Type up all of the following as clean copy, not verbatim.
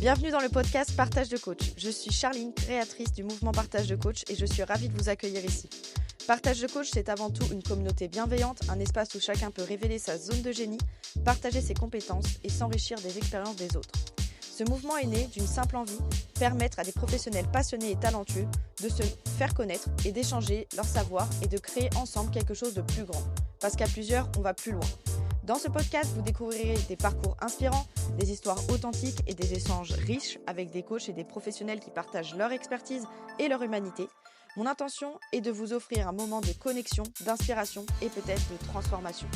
Bienvenue dans le podcast Partage de coach. Je suis Charline, créatrice du mouvement Partage de coach et je suis ravie de vous accueillir ici. Partage de coach, c'est avant tout une communauté bienveillante, un espace où chacun peut révéler sa zone de génie, partager ses compétences et s'enrichir des expériences des autres. Ce mouvement est né d'une simple envie, permettre à des professionnels passionnés et talentueux de se faire connaître et d'échanger leur savoir et de créer ensemble quelque chose de plus grand. Parce qu'à plusieurs, on va plus loin. Dans ce podcast, vous découvrirez des parcours inspirants, des histoires authentiques et des échanges riches avec des coachs et des professionnels qui partagent leur expertise et leur humanité. Mon intention est de vous offrir un moment de connexion, d'inspiration et peut-être de transformation.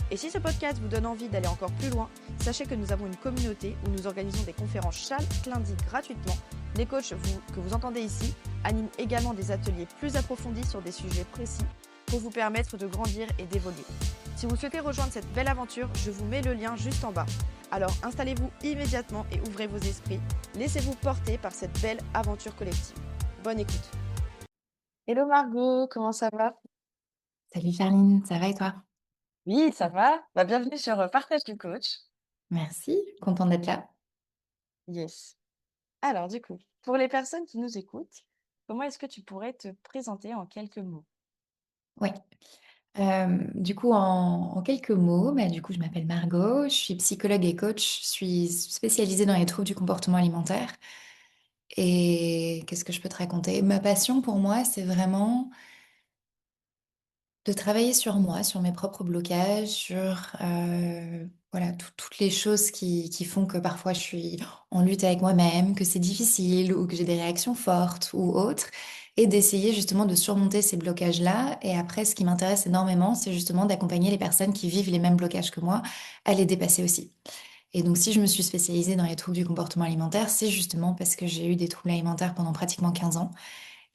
Et si ce podcast vous donne envie d'aller encore plus loin, sachez que nous avons une communauté où nous organisons des conférences chaque lundi gratuitement. Les coachs que vous entendez ici animent également des ateliers plus approfondis sur des sujets précis pour vous permettre de grandir et d'évoluer. Si vous souhaitez rejoindre cette belle aventure, je vous mets le lien juste en bas. Alors installez-vous immédiatement et ouvrez vos esprits. Laissez-vous porter par cette belle aventure collective. Bonne écoute. Hello Margot, comment ça va? Salut Charline, ça va et toi? Oui, ça va. Bienvenue sur Partage du coach. Merci, contente d'être là. Yes. Alors du coup, pour les personnes qui nous écoutent, comment est-ce que tu pourrais te présenter en quelques mots? Ouais. Du coup, en quelques mots, du coup, je m'appelle Margot, je suis psychologue et coach, je suis spécialisée dans les troubles du comportement alimentaire. Et qu'est-ce que je peux te raconter? Ma passion pour moi, c'est vraiment de travailler sur moi, sur mes propres blocages, sur voilà, toutes les choses qui font que parfois je suis en lutte avec moi-même, que c'est difficile ou que j'ai des réactions fortes ou autres, et d'essayer justement de surmonter ces blocages-là. Et après, ce qui m'intéresse énormément, c'est justement d'accompagner les personnes qui vivent les mêmes blocages que moi à les dépasser aussi. Et donc, si je me suis spécialisée dans les troubles du comportement alimentaire, c'est justement parce que j'ai eu des troubles alimentaires pendant pratiquement 15 ans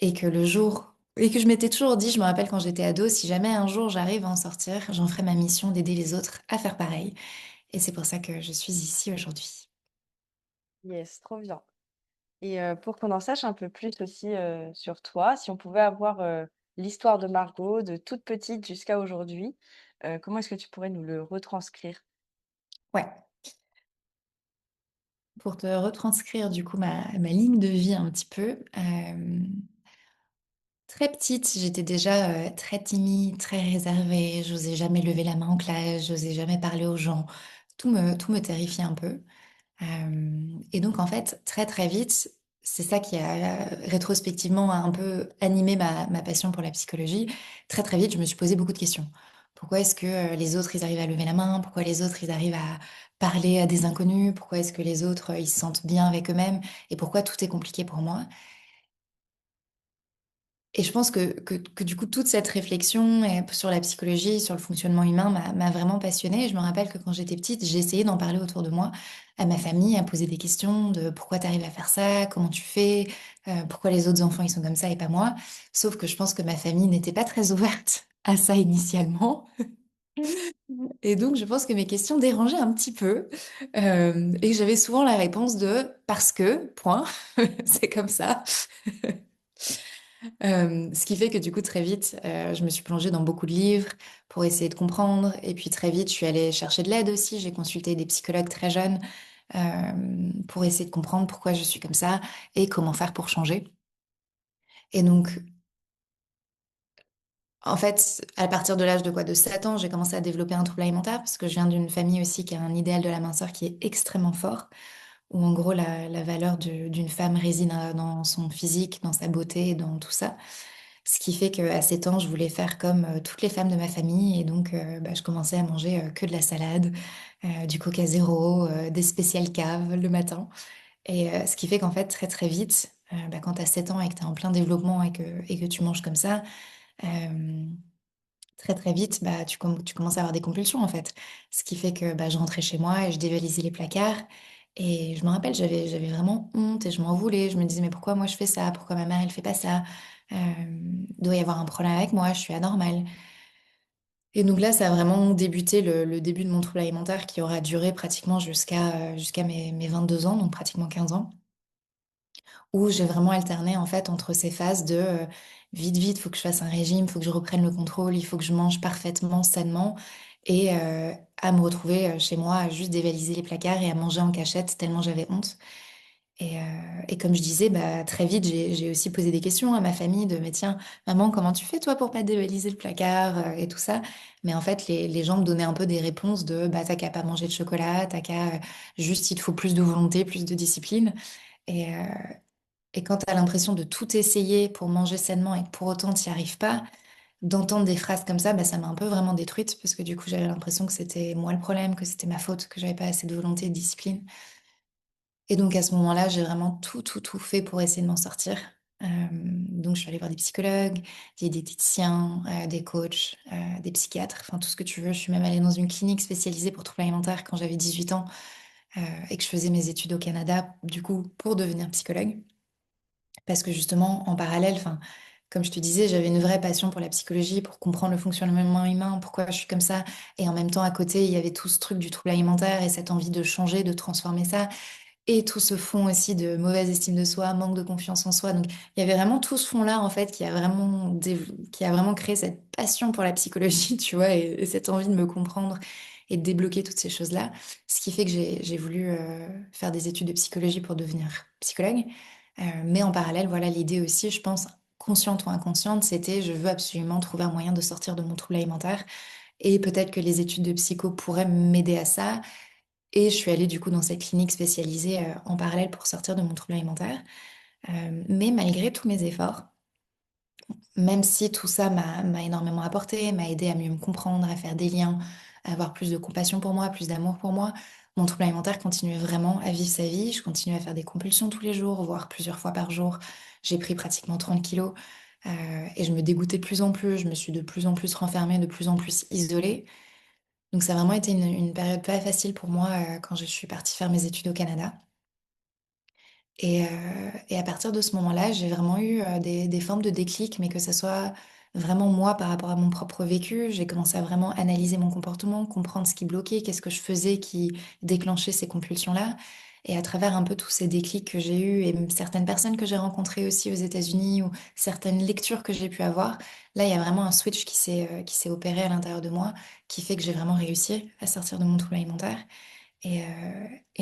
et que le jour et que je m'étais toujours dit, je me rappelle quand j'étais ado, si jamais un jour j'arrive à en sortir, j'en ferai ma mission d'aider les autres à faire pareil. Et c'est pour ça que je suis ici aujourd'hui. Yes, trop bien. Et pour qu'on en sache un peu plus aussi, sur toi, si on pouvait avoir, l'histoire de Margot de toute petite jusqu'à aujourd'hui, comment est-ce que tu pourrais nous le retranscrire? Ouais, pour te retranscrire du coup ma ligne de vie un petit peu. Très petite, j'étais déjà très timide, très réservée, j'osais jamais lever la main en classe, j'osais jamais parler aux gens. Tout me terrifiait un peu. Et donc, en fait, très très vite, c'est ça qui a rétrospectivement un peu animé ma passion pour la psychologie. Très très vite, je me suis posé beaucoup de questions. Pourquoi est-ce que les autres, ils arrivent à lever la main? Pourquoi les autres, ils arrivent à parler à des inconnus? Pourquoi est-ce que les autres, ils se sentent bien avec eux-mêmes? Et pourquoi tout est compliqué pour moi? Et je pense que du coup, toute cette réflexion sur la psychologie, sur le fonctionnement humain m'a vraiment passionnée. Et je me rappelle que quand j'étais petite, j'ai essayé d'en parler autour de moi, à ma famille, à poser des questions de pourquoi tu arrives à faire ça, comment tu fais, pourquoi les autres enfants ils sont comme ça et pas moi. Sauf que je pense que ma famille n'était pas très ouverte à ça initialement. Et donc, je pense que mes questions dérangeaient un petit peu. Et que j'avais souvent la réponse de parce que, point, c'est comme ça. Ce qui fait que du coup, très vite, je me suis plongée dans beaucoup de livres pour essayer de comprendre. Et puis très vite, je suis allée chercher de l'aide aussi. J'ai consulté des psychologues très jeunes pour essayer de comprendre pourquoi je suis comme ça et comment faire pour changer. Et donc, en fait, à partir de l'âge de quoi? De 7 ans, j'ai commencé à développer un trouble alimentaire parce que je viens d'une famille aussi qui a un idéal de la minceur qui est extrêmement fort, où en gros, la valeur d'une femme réside dans son physique, dans sa beauté, dans tout ça. Ce qui fait qu'à 7 ans, je voulais faire comme toutes les femmes de ma famille et donc je commençais à manger que de la salade, du Coca Zéro, des spéciales caves le matin. Et ce qui fait qu'en fait, très très vite, quand tu as 7 ans et que tu es en plein développement et que tu manges comme ça, euh, très très vite, tu commences à avoir des compulsions en fait. Ce qui fait que je rentrais chez moi et je dévalisais les placards. Et je me rappelle, j'avais vraiment honte et je m'en voulais. Je me disais, mais pourquoi moi je fais ça? Pourquoi ma mère elle fait pas ça? Doit y avoir un problème avec moi, je suis anormale. Et donc là, ça a vraiment débuté le début de mon trouble alimentaire qui aura duré pratiquement jusqu'à mes 22 ans, donc pratiquement 15 ans, où j'ai vraiment alterné en fait entre ces phases de vite, vite, faut que je fasse un régime, faut que je reprenne le contrôle, il faut que je mange parfaitement, sainement, et à me retrouver chez moi à juste dévaliser les placards et à manger en cachette tellement j'avais honte. Et comme je disais, bah, très vite, j'ai aussi posé des questions à ma famille de, mais tiens, maman, comment tu fais toi pour pas dévaliser le placard et tout ça? Mais en fait, les gens me donnaient un peu des réponses de, bah, t'as qu'à pas manger de chocolat, t'as qu'à, juste, il te faut plus de volonté, plus de discipline. Et, euh, et quand t'as l'impression de tout essayer pour manger sainement et que pour autant t'y arrives pas, d'entendre des phrases comme ça, bah, ça m'a un peu vraiment détruite parce que du coup, j'avais l'impression que c'était moi le problème, que c'était ma faute, que j'avais pas assez de volonté et de discipline. Et donc à ce moment-là, j'ai vraiment tout fait pour essayer de m'en sortir. Donc je suis allée voir des psychologues, des diététiciens, des coachs, des psychiatres, enfin tout ce que tu veux. Je suis même allée dans une clinique spécialisée pour troubles alimentaires quand j'avais 18 ans et que je faisais mes études au Canada, du coup, pour devenir psychologue. Parce que justement, en parallèle, enfin, comme je te disais, j'avais une vraie passion pour la psychologie, pour comprendre le fonctionnement humain, pourquoi je suis comme ça. Et en même temps, à côté, il y avait tout ce truc du trouble alimentaire et cette envie de changer, de transformer ça. Et tout ce fond aussi de mauvaise estime de soi, manque de confiance en soi. Donc, il y avait vraiment tout ce fond-là, en fait, qui a vraiment créé cette passion pour la psychologie, tu vois, et cette envie de me comprendre et de débloquer toutes ces choses-là. Ce qui fait que j'ai voulu faire des études de psychologie pour devenir psychologue. Mais en parallèle, voilà, l'idée aussi, je pense, consciente ou inconsciente, c'était je veux absolument trouver un moyen de sortir de mon trouble alimentaire. Et peut-être que les études de psycho pourraient m'aider à ça. Et je suis allée du coup dans cette clinique spécialisée en parallèle pour sortir de mon trouble alimentaire. Mais malgré tous mes efforts, même si tout ça m'a énormément apporté, m'a aidé à mieux me comprendre, à faire des liens, à avoir plus de compassion pour moi, plus d'amour pour moi, mon trouble alimentaire continuait vraiment à vivre sa vie. Je continuais à faire des compulsions tous les jours, voire plusieurs fois par jour. J'ai pris pratiquement 30 kilos et je me dégoûtais de plus en plus. Je me suis de plus en plus renfermée, de plus en plus isolée. Donc ça a vraiment été une période pas facile pour moi quand je suis partie faire mes études au Canada. Et à partir de ce moment-là, j'ai vraiment eu des formes de déclic, mais que ce soit vraiment moi par rapport à mon propre vécu. J'ai commencé à vraiment analyser mon comportement, comprendre ce qui bloquait, qu'est-ce que je faisais qui déclenchait ces compulsions-là. Et à travers un peu tous ces déclics que j'ai eus et certaines personnes que j'ai rencontrées aussi aux États-Unis ou certaines lectures que j'ai pu avoir, là, il y a vraiment un switch qui s'est opéré à l'intérieur de moi, qui fait que j'ai vraiment réussi à sortir de mon trouble alimentaire. Et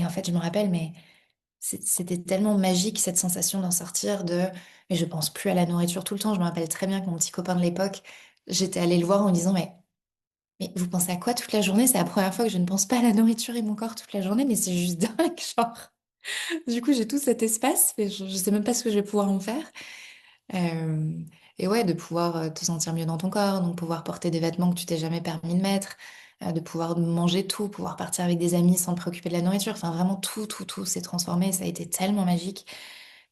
en fait, je me rappelle, mais c'était tellement magique cette sensation d'en sortir de mais je pense plus à la nourriture tout le temps. Je me rappelle très bien que mon petit copain de l'époque, j'étais allée le voir en lui disant mais vous pensez à quoi toute la journée? C'est la première fois que je ne pense pas à la nourriture et mon corps toute la journée, mais c'est juste dingue, genre. Du coup, j'ai tout cet espace, mais je sais même pas ce que je vais pouvoir en faire. Euh, et ouais, de pouvoir te sentir mieux dans ton corps, donc pouvoir porter des vêtements que tu t'es jamais permis de mettre, de pouvoir manger tout, pouvoir partir avec des amis sans te préoccuper de la nourriture. Enfin, vraiment tout s'est transformé. Ça a été tellement magique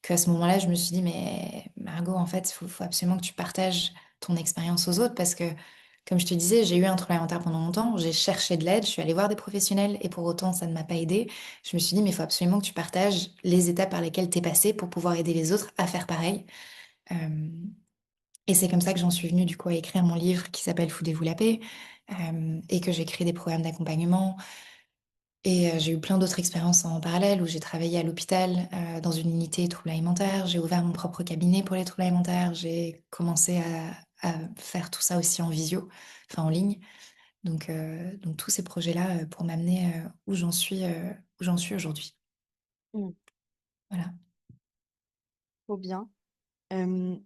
qu'à ce moment-là, je me suis dit, mais Margot, en fait, il faut absolument que tu partages ton expérience aux autres parce que, comme je te disais, j'ai eu un trouble alimentaire pendant longtemps, j'ai cherché de l'aide, je suis allée voir des professionnels et pour autant, ça ne m'a pas aidée. Je me suis dit, mais il faut absolument que tu partages les étapes par lesquelles tu es passée pour pouvoir aider les autres à faire pareil. Euh, et c'est comme ça que j'en suis venue du coup à écrire mon livre qui s'appelle Foudez-vous la paix et que j'ai créé des programmes d'accompagnement. Et j'ai eu plein d'autres expériences en parallèle où j'ai travaillé à l'hôpital dans une unité troubles alimentaires. J'ai ouvert mon propre cabinet pour les troubles alimentaires. J'ai commencé à faire tout ça aussi en visio, enfin en ligne. Donc tous ces projets-là pour m'amener où j'en suis aujourd'hui. Mm. Voilà. Trop bien. Euh,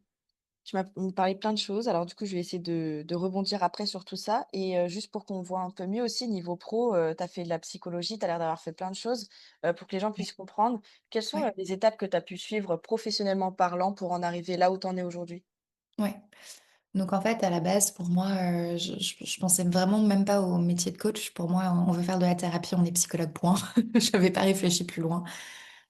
Tu m'as parlé plein de choses. Alors, du coup, je vais essayer de rebondir après sur tout ça. Et juste pour qu'on voit un peu mieux aussi, niveau pro, tu as fait de la psychologie, tu as l'air d'avoir fait plein de choses pour que les gens Ouais. puissent comprendre. Quelles sont Ouais. les étapes que tu as pu suivre professionnellement parlant pour en arriver là où tu en es aujourd'hui? Ouais. Donc en fait, à la base, pour moi, je pensais vraiment même pas au métier de coach. Pour moi, on veut faire de la thérapie, on est psychologue, point. Je n'avais pas réfléchi plus loin.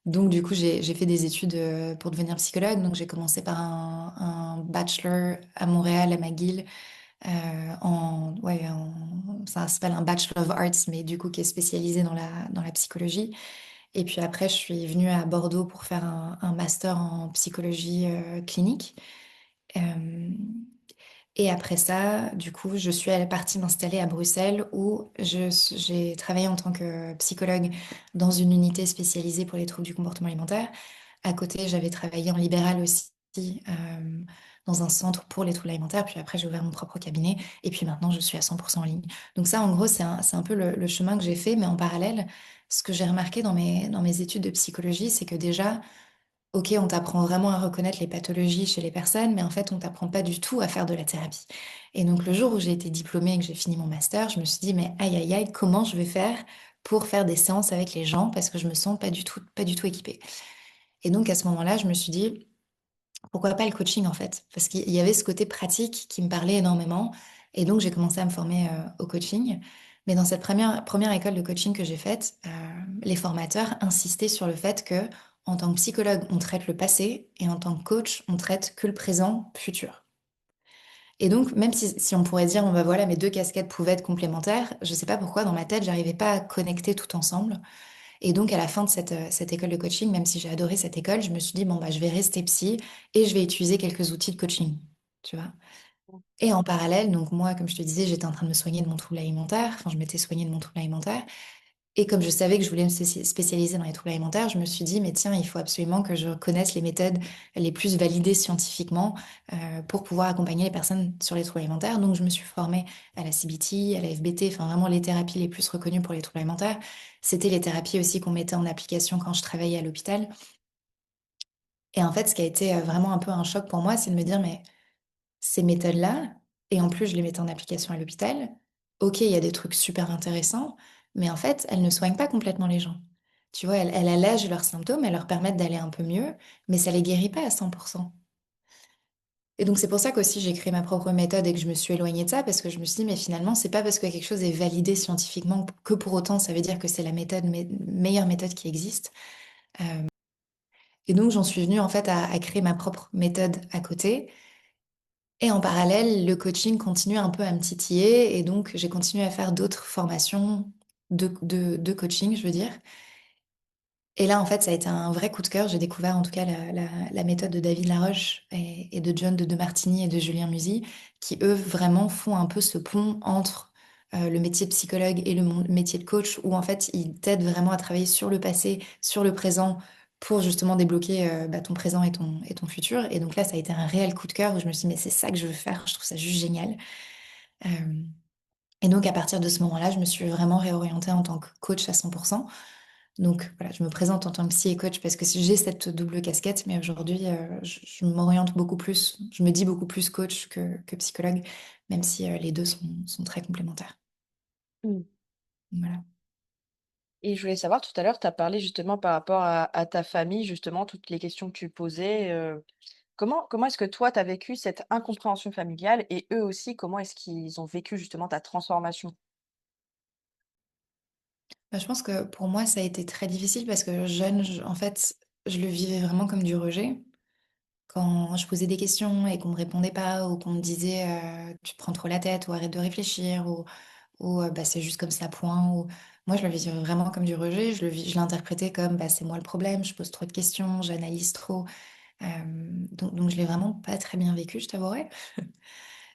Donc du coup, j'ai fait des études pour devenir psychologue. Donc j'ai commencé par un bachelor à Montréal, à McGill, ça s'appelle un Bachelor of Arts, mais du coup qui est spécialisé dans la psychologie. Et puis après, je suis venue à Bordeaux pour faire un master en psychologie clinique. Euh, et après ça, du coup, je suis partie m'installer à Bruxelles où j'ai travaillé en tant que psychologue dans une unité spécialisée pour les troubles du comportement alimentaire. À côté, j'avais travaillé en libéral aussi dans un centre pour les troubles alimentaires. Puis après, j'ai ouvert mon propre cabinet. Et puis maintenant, je suis à 100% en ligne. Donc ça, en gros, c'est un peu le chemin que j'ai fait. Mais en parallèle, ce que j'ai remarqué dans mes études de psychologie, c'est que déjà, ok, on t'apprend vraiment à reconnaître les pathologies chez les personnes, mais en fait, on t'apprend pas du tout à faire de la thérapie. Et donc, le jour où j'ai été diplômée et que j'ai fini mon master, je me suis dit, mais aïe, aïe, aïe, comment je vais faire pour faire des séances avec les gens parce que je me sens pas du tout équipée. Et donc, à ce moment-là, je me suis dit, pourquoi pas le coaching en fait? Parce qu'il y avait ce côté pratique qui me parlait énormément. Et donc, j'ai commencé à me former au coaching. Mais dans cette première école de coaching que j'ai faite, les formateurs insistaient sur le fait que, en tant que psychologue, on traite le passé et en tant que coach, on traite que le présent, futur. Et donc, même si on pourrait dire, bon bah voilà, mes deux casquettes pouvaient être complémentaires, je sais pas pourquoi, dans ma tête, j'arrivais pas à connecter tout ensemble. Et donc, à la fin de cette école de coaching, même si j'ai adoré cette école, je me suis dit, bon, bah, je vais rester psy et je vais utiliser quelques outils de coaching, tu vois. Et en parallèle, donc moi, comme je te disais, j'étais en train de me soigner de mon trouble alimentaire, enfin, je m'étais soignée de mon trouble alimentaire. Et comme je savais que je voulais me spécialiser dans les troubles alimentaires, je me suis dit, mais tiens, il faut absolument que je connaisse les méthodes les plus validées scientifiquement pour pouvoir accompagner les personnes sur les troubles alimentaires. Donc, je me suis formée à la CBT, à la FBT, enfin vraiment les thérapies les plus reconnues pour les troubles alimentaires. C'était les thérapies aussi qu'on mettait en application quand je travaillais à l'hôpital. Et en fait, ce qui a été vraiment un peu un choc pour moi, c'est de me dire, mais ces méthodes-là, et en plus je les mettais en application à l'hôpital, ok, il y a des trucs super intéressants, mais en fait, elles ne soignent pas complètement les gens. Tu vois, elles allègent leurs symptômes, elles leur permettent d'aller un peu mieux, mais ça les guérit pas à 100%. Et donc c'est pour ça qu'aussi j'ai créé ma propre méthode et que je me suis éloignée de ça, parce que je me suis dit, mais finalement, c'est pas parce que quelque chose est validé scientifiquement que pour autant ça veut dire que c'est la meilleure méthode qui existe. Et donc j'en suis venue en fait à créer ma propre méthode à côté. Et en parallèle, le coaching continue un peu à me titiller et donc j'ai continué à faire d'autres formations de coaching, je veux dire. Et là, en fait, ça a été un vrai coup de cœur. J'ai découvert en tout cas la méthode de David Laroche et de John de Martini et de Julien Musi, qui eux vraiment font un peu ce pont entre le métier de psychologue et le métier de coach, où en fait, ils t'aident vraiment à travailler sur le passé, sur le présent, pour justement débloquer ton présent et ton futur. Et donc là, ça a été un réel coup de cœur où je me suis dit, mais c'est ça que je veux faire, je trouve ça juste génial. Euh, et donc, à partir de ce moment-là, je me suis vraiment réorientée en tant que coach à 100%. Donc, voilà, je me présente en tant que psy et coach parce que j'ai cette double casquette, mais aujourd'hui, je m'oriente beaucoup plus, je me dis beaucoup plus coach que psychologue, même si les deux sont très complémentaires. Mm. Voilà. Et je voulais savoir, tout à l'heure, tu as parlé justement par rapport à ta famille, justement, toutes les questions que tu posais. Comment est-ce que toi, tu as vécu cette incompréhension familiale et eux aussi, comment est-ce qu'ils ont vécu justement ta transformation? Bah, je pense que pour moi, ça a été très difficile parce que jeune, en fait, je le vivais vraiment comme du rejet. Quand je posais des questions et qu'on me répondait pas, ou qu'on me disait tu te prends trop la tête, ou arrête de réfléchir, ou bah, c'est juste comme ça, point. Ou... Moi, je le vivais vraiment comme du rejet. Je l'interprétais comme bah, c'est moi le problème, je pose trop de questions, j'analyse trop. Euh, donc, je l'ai vraiment pas très bien vécu, je t'avouerai.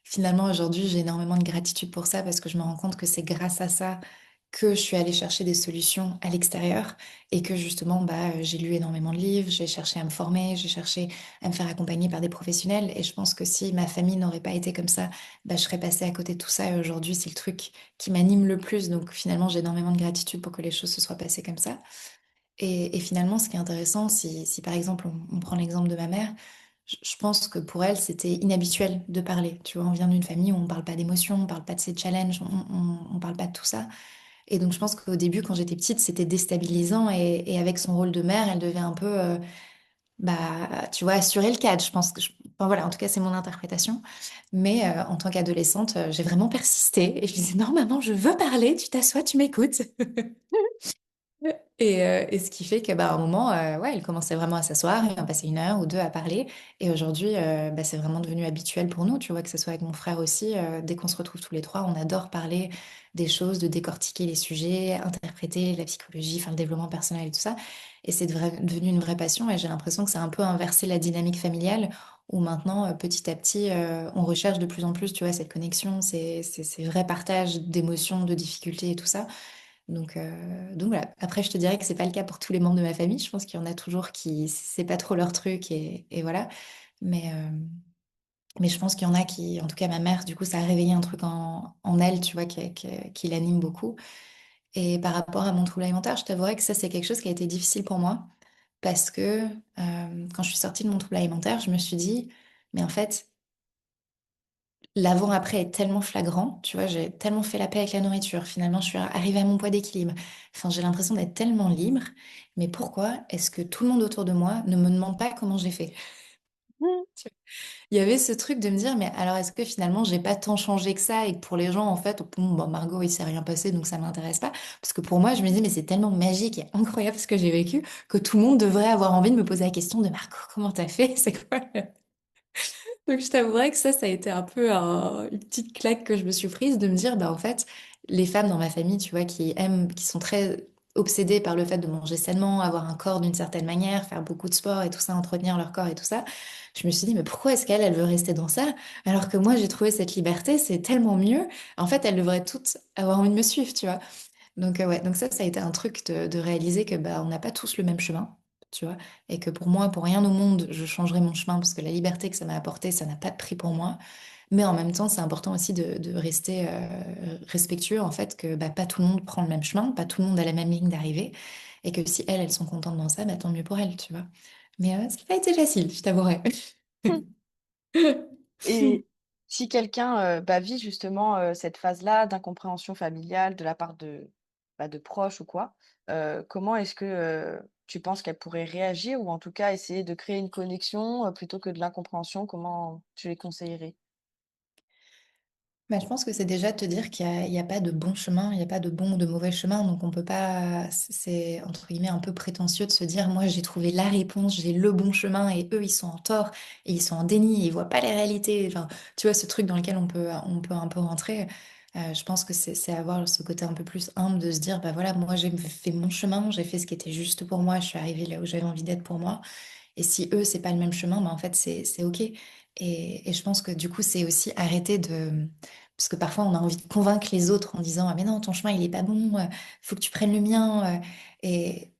Finalement, aujourd'hui, j'ai énormément de gratitude pour ça parce que je me rends compte que c'est grâce à ça que je suis allée chercher des solutions à l'extérieur et que justement, bah, j'ai lu énormément de livres, j'ai cherché à me former, j'ai cherché à me faire accompagner par des professionnels. Et je pense que si ma famille n'aurait pas été comme ça, bah, je serais passée à côté de tout ça. Et aujourd'hui, c'est le truc qui m'anime le plus. Donc finalement, j'ai énormément de gratitude pour que les choses se soient passées comme ça. Et finalement, ce qui est intéressant, si par exemple on prend l'exemple de ma mère, je pense que pour elle, c'était inhabituel de parler. Tu vois, on vient d'une famille où on ne parle pas d'émotions, on ne parle pas de ses challenges, on ne parle pas de tout ça. Et donc, je pense qu'au début, quand j'étais petite, c'était déstabilisant. Et avec son rôle de mère, elle devait un peu, bah, tu vois, assurer le cadre. Je pense que, enfin, voilà, en tout cas, c'est mon interprétation. Mais en tant qu'adolescente, j'ai vraiment persisté. Et je disais, non, maman, je veux parler, tu t'assois, tu m'écoutes. Et ce qui fait que bah, à un moment, ouais, elle commençait vraiment à s'asseoir et on passait une heure ou deux à parler. Et aujourd'hui, bah, c'est vraiment devenu habituel pour nous, tu vois, que ce soit avec mon frère aussi. Dès qu'on se retrouve tous les trois, on adore parler des choses, de décortiquer les sujets, interpréter la psychologie, enfin le développement personnel et tout ça. Et c'est devenu une vraie passion. Et j'ai l'impression que c'est un peu inversé la dynamique familiale, où maintenant, petit à petit, on recherche de plus en plus, tu vois, cette connexion, ces vrais partages d'émotions, de difficultés et tout ça. Donc voilà. Après, je te dirais que c'est pas le cas pour tous les membres de ma famille. Je pense qu'il y en a toujours qui c'est pas trop leur truc et voilà. Mais Mais je pense qu'il y en a qui, en tout cas ma mère, du coup, ça a réveillé un truc en elle, tu vois, qui l'anime beaucoup. Et par rapport à mon trouble alimentaire, je t'avouerais que ça, c'est quelque chose qui a été difficile pour moi. Parce que quand je suis sortie de mon trouble alimentaire, je me suis dit, mais en fait, l'avant-après est tellement flagrant, tu vois, j'ai tellement fait la paix avec la nourriture. Finalement, je suis arrivée à mon poids d'équilibre. Enfin, j'ai l'impression d'être tellement libre. Mais pourquoi est-ce que tout le monde autour de moi ne me demande pas comment j'ai fait? Mmh. Il y avait ce truc de me dire, mais alors est-ce que finalement j'ai pas tant changé que ça et que pour les gens, en fait, bon, bah, Margot, il s'est rien passé donc ça m'intéresse pas. Parce que pour moi, je me dis, mais c'est tellement magique et incroyable ce que j'ai vécu que tout le monde devrait avoir envie de me poser la question de Margot, comment t'as fait? C'est quoi? Donc je t'avouerais que ça a été un peu une petite claque que je me suis prise de me dire, bah en fait, les femmes dans ma famille, tu vois, qui aiment, qui sont très obsédées par le fait de manger sainement, avoir un corps d'une certaine manière, faire beaucoup de sport et tout ça, entretenir leur corps et tout ça, je me suis dit, mais pourquoi est-ce qu'elle, elle veut rester dans ça, alors que moi, j'ai trouvé cette liberté, c'est tellement mieux. En fait, elles devraient toutes avoir envie de me suivre, tu vois. Donc, ouais, donc ça a été un truc de réaliser que bah, on n'a pas tous le même chemin, tu vois, et que pour moi, pour rien au monde, je changerai mon chemin parce que la liberté que ça m'a apporté, ça n'a pas de prix pour moi. Mais en même temps, c'est important aussi de rester respectueux, en fait, que bah, pas tout le monde prend le même chemin, pas tout le monde a la même ligne d'arrivée, et que si elles sont contentes dans ça, bah, tant mieux pour elles, tu vois. Mais ça n'a pas été facile, je t'avouerai. Et si quelqu'un bah, vit justement cette phase-là d'incompréhension familiale de la part de proches ou quoi, comment est-ce que tu penses qu'elle pourrait réagir ou en tout cas essayer de créer une connexion plutôt que de l'incompréhension? Comment tu les conseillerais? Bah, je pense que c'est déjà te dire il y a pas de bon chemin, il n'y a pas de bon ou de mauvais chemin, donc on peut pas, c'est entre guillemets un peu prétentieux de se dire, moi j'ai trouvé la réponse, j'ai le bon chemin et eux ils sont en tort et ils sont en déni, et ils voient pas les réalités. Enfin, tu vois ce truc dans lequel on peut un peu rentrer. Je pense que c'est avoir ce côté un peu plus humble de se dire, bah voilà, moi j'ai fait mon chemin, j'ai fait ce qui était juste pour moi, je suis arrivée là où j'avais envie d'être pour moi. Et si eux, c'est pas le même chemin, bah en fait, c'est OK. Et je pense que du coup, c'est aussi arrêter de... Parce que parfois, on a envie de convaincre les autres en disant, ah mais non, ton chemin, il est pas bon, faut que tu prennes le mien. Et,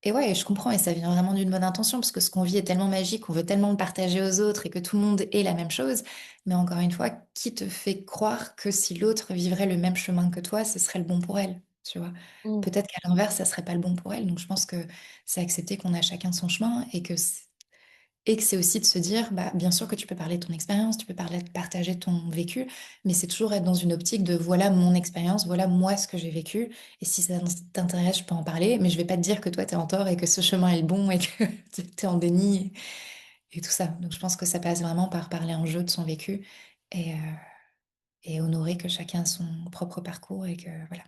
et ouais, je comprends, et ça vient vraiment d'une bonne intention, parce que ce qu'on vit est tellement magique, on veut tellement le partager aux autres et que tout le monde ait la même chose. Mais encore une fois, qui te fait croire que si l'autre vivrait le même chemin que toi, ce serait le bon pour elle, tu vois? Mmh. Peut-être qu'à l'inverse, ça serait pas le bon pour elle. Donc je pense que c'est accepter qu'on a chacun son chemin et que c'est aussi de se dire, bah, bien sûr que tu peux parler de ton expérience, tu peux parler, partager ton vécu, mais c'est toujours être dans une optique de voilà mon expérience, voilà moi ce que j'ai vécu, et si ça t'intéresse, je peux en parler, mais je vais pas te dire que toi t'es en tort et que ce chemin est le bon et que t'es en déni et tout ça. Donc je pense que ça passe vraiment par parler en jeu de son vécu et, euh, et honorer que chacun a son propre parcours et que voilà.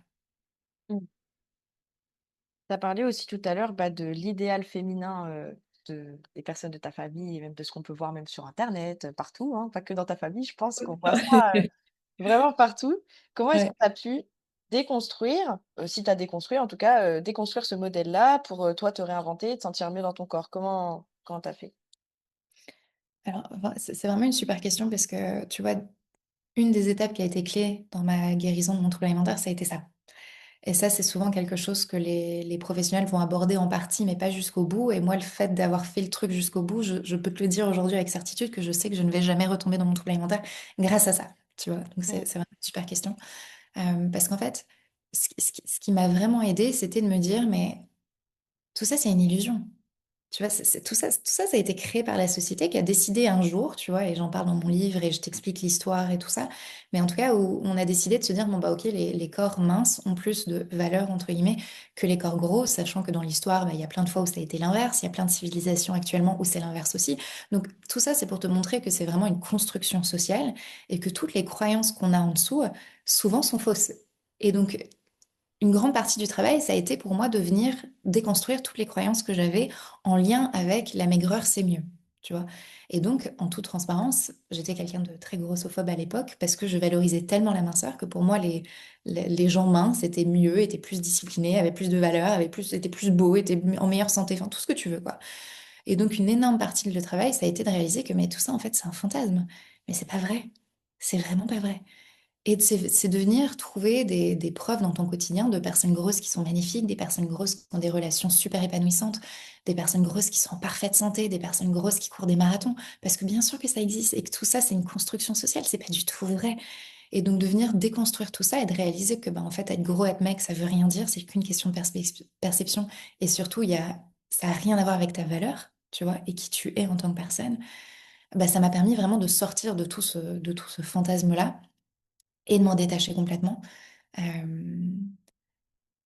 Mmh. Tu as parlé aussi tout à l'heure, bah, de l'idéal féminin, des personnes de ta famille et même de ce qu'on peut voir même sur internet, partout, hein, pas que dans ta famille, je pense qu'on voit ça, vraiment partout. Comment est-ce que Ouais. tu as pu déconstruire, si tu as déconstruit en tout cas, déconstruire ce modèle-là pour, toi te réinventer et te sentir mieux dans ton corps? Comment tu as fait? Alors, enfin, c'est vraiment une super question parce que tu vois, une des étapes qui a été clé dans ma guérison de mon trouble alimentaire, ça a été ça. Et ça, c'est souvent quelque chose que les professionnels vont aborder en partie, mais pas jusqu'au bout. Et moi, le fait d'avoir fait le truc jusqu'au bout, je peux te le dire aujourd'hui avec certitude que je sais que je ne vais jamais retomber dans mon trouble alimentaire grâce à ça. Tu vois, donc Mmh. c'est vraiment une super question. Parce qu'en fait, ce qui m'a vraiment aidée, c'était de me dire, mais tout ça, c'est une illusion. Tu vois, ça a été créé par la société qui a décidé un jour, tu vois, et j'en parle dans mon livre et je t'explique l'histoire et tout ça, mais en tout cas où on a décidé de se dire, bon bah ok, les corps minces ont plus de valeur, entre guillemets, que les corps gros, sachant que dans l'histoire, bah, il y a plein de fois où ça a été l'inverse, il y a plein de civilisations actuellement où c'est l'inverse aussi. Donc tout ça, c'est pour te montrer que c'est vraiment une construction sociale et que toutes les croyances qu'on a en dessous, souvent sont fausses. Et donc, une grande partie du travail, ça a été pour moi de venir déconstruire toutes les croyances que j'avais en lien avec la maigreur, c'est mieux, tu vois. Et donc, en toute transparence, j'étais quelqu'un de très grossophobe à l'époque parce que je valorisais tellement la minceur que pour moi, les gens minces étaient mieux, étaient plus disciplinés, avaient plus de valeur, étaient plus beaux, étaient en meilleure santé, enfin tout ce que tu veux, quoi. Et donc, une énorme partie de le travail, ça a été de réaliser que mais tout ça, en fait, c'est un fantasme. Mais c'est pas vrai. C'est vraiment pas vrai. Et c'est de venir trouver des preuves dans ton quotidien de personnes grosses qui sont magnifiques, des personnes grosses qui ont des relations super épanouissantes, des personnes grosses qui sont en parfaite santé, des personnes grosses qui courent des marathons, parce que bien sûr que ça existe et que tout ça, c'est une construction sociale, c'est pas du tout vrai. Et donc de venir déconstruire tout ça et de réaliser que, bah, en fait, être gros, être mec, ça veut rien dire, c'est qu'une question de perception. Et surtout, ça a rien à voir avec ta valeur, tu vois, et qui tu es en tant que personne. Bah, ça m'a permis vraiment de sortir de tout ce fantasme-là et de m'en détacher complètement. Euh,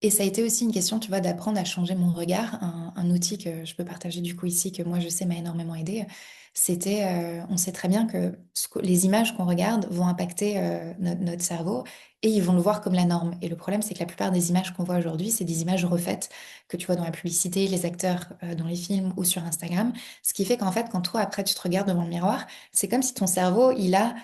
et ça a été aussi une question, tu vois, d'apprendre à changer mon regard. Un outil que je peux partager du coup ici, que moi je sais m'a énormément aidé, c'était, on sait très bien que les images qu'on regarde vont impacter notre cerveau et ils vont le voir comme la norme. Et le problème, c'est que la plupart des images qu'on voit aujourd'hui, c'est des images refaites que tu vois dans la publicité, les acteurs dans les films ou sur Instagram. Ce qui fait qu'en fait, quand toi, après, tu te regardes devant le miroir, c'est comme si ton cerveau, il a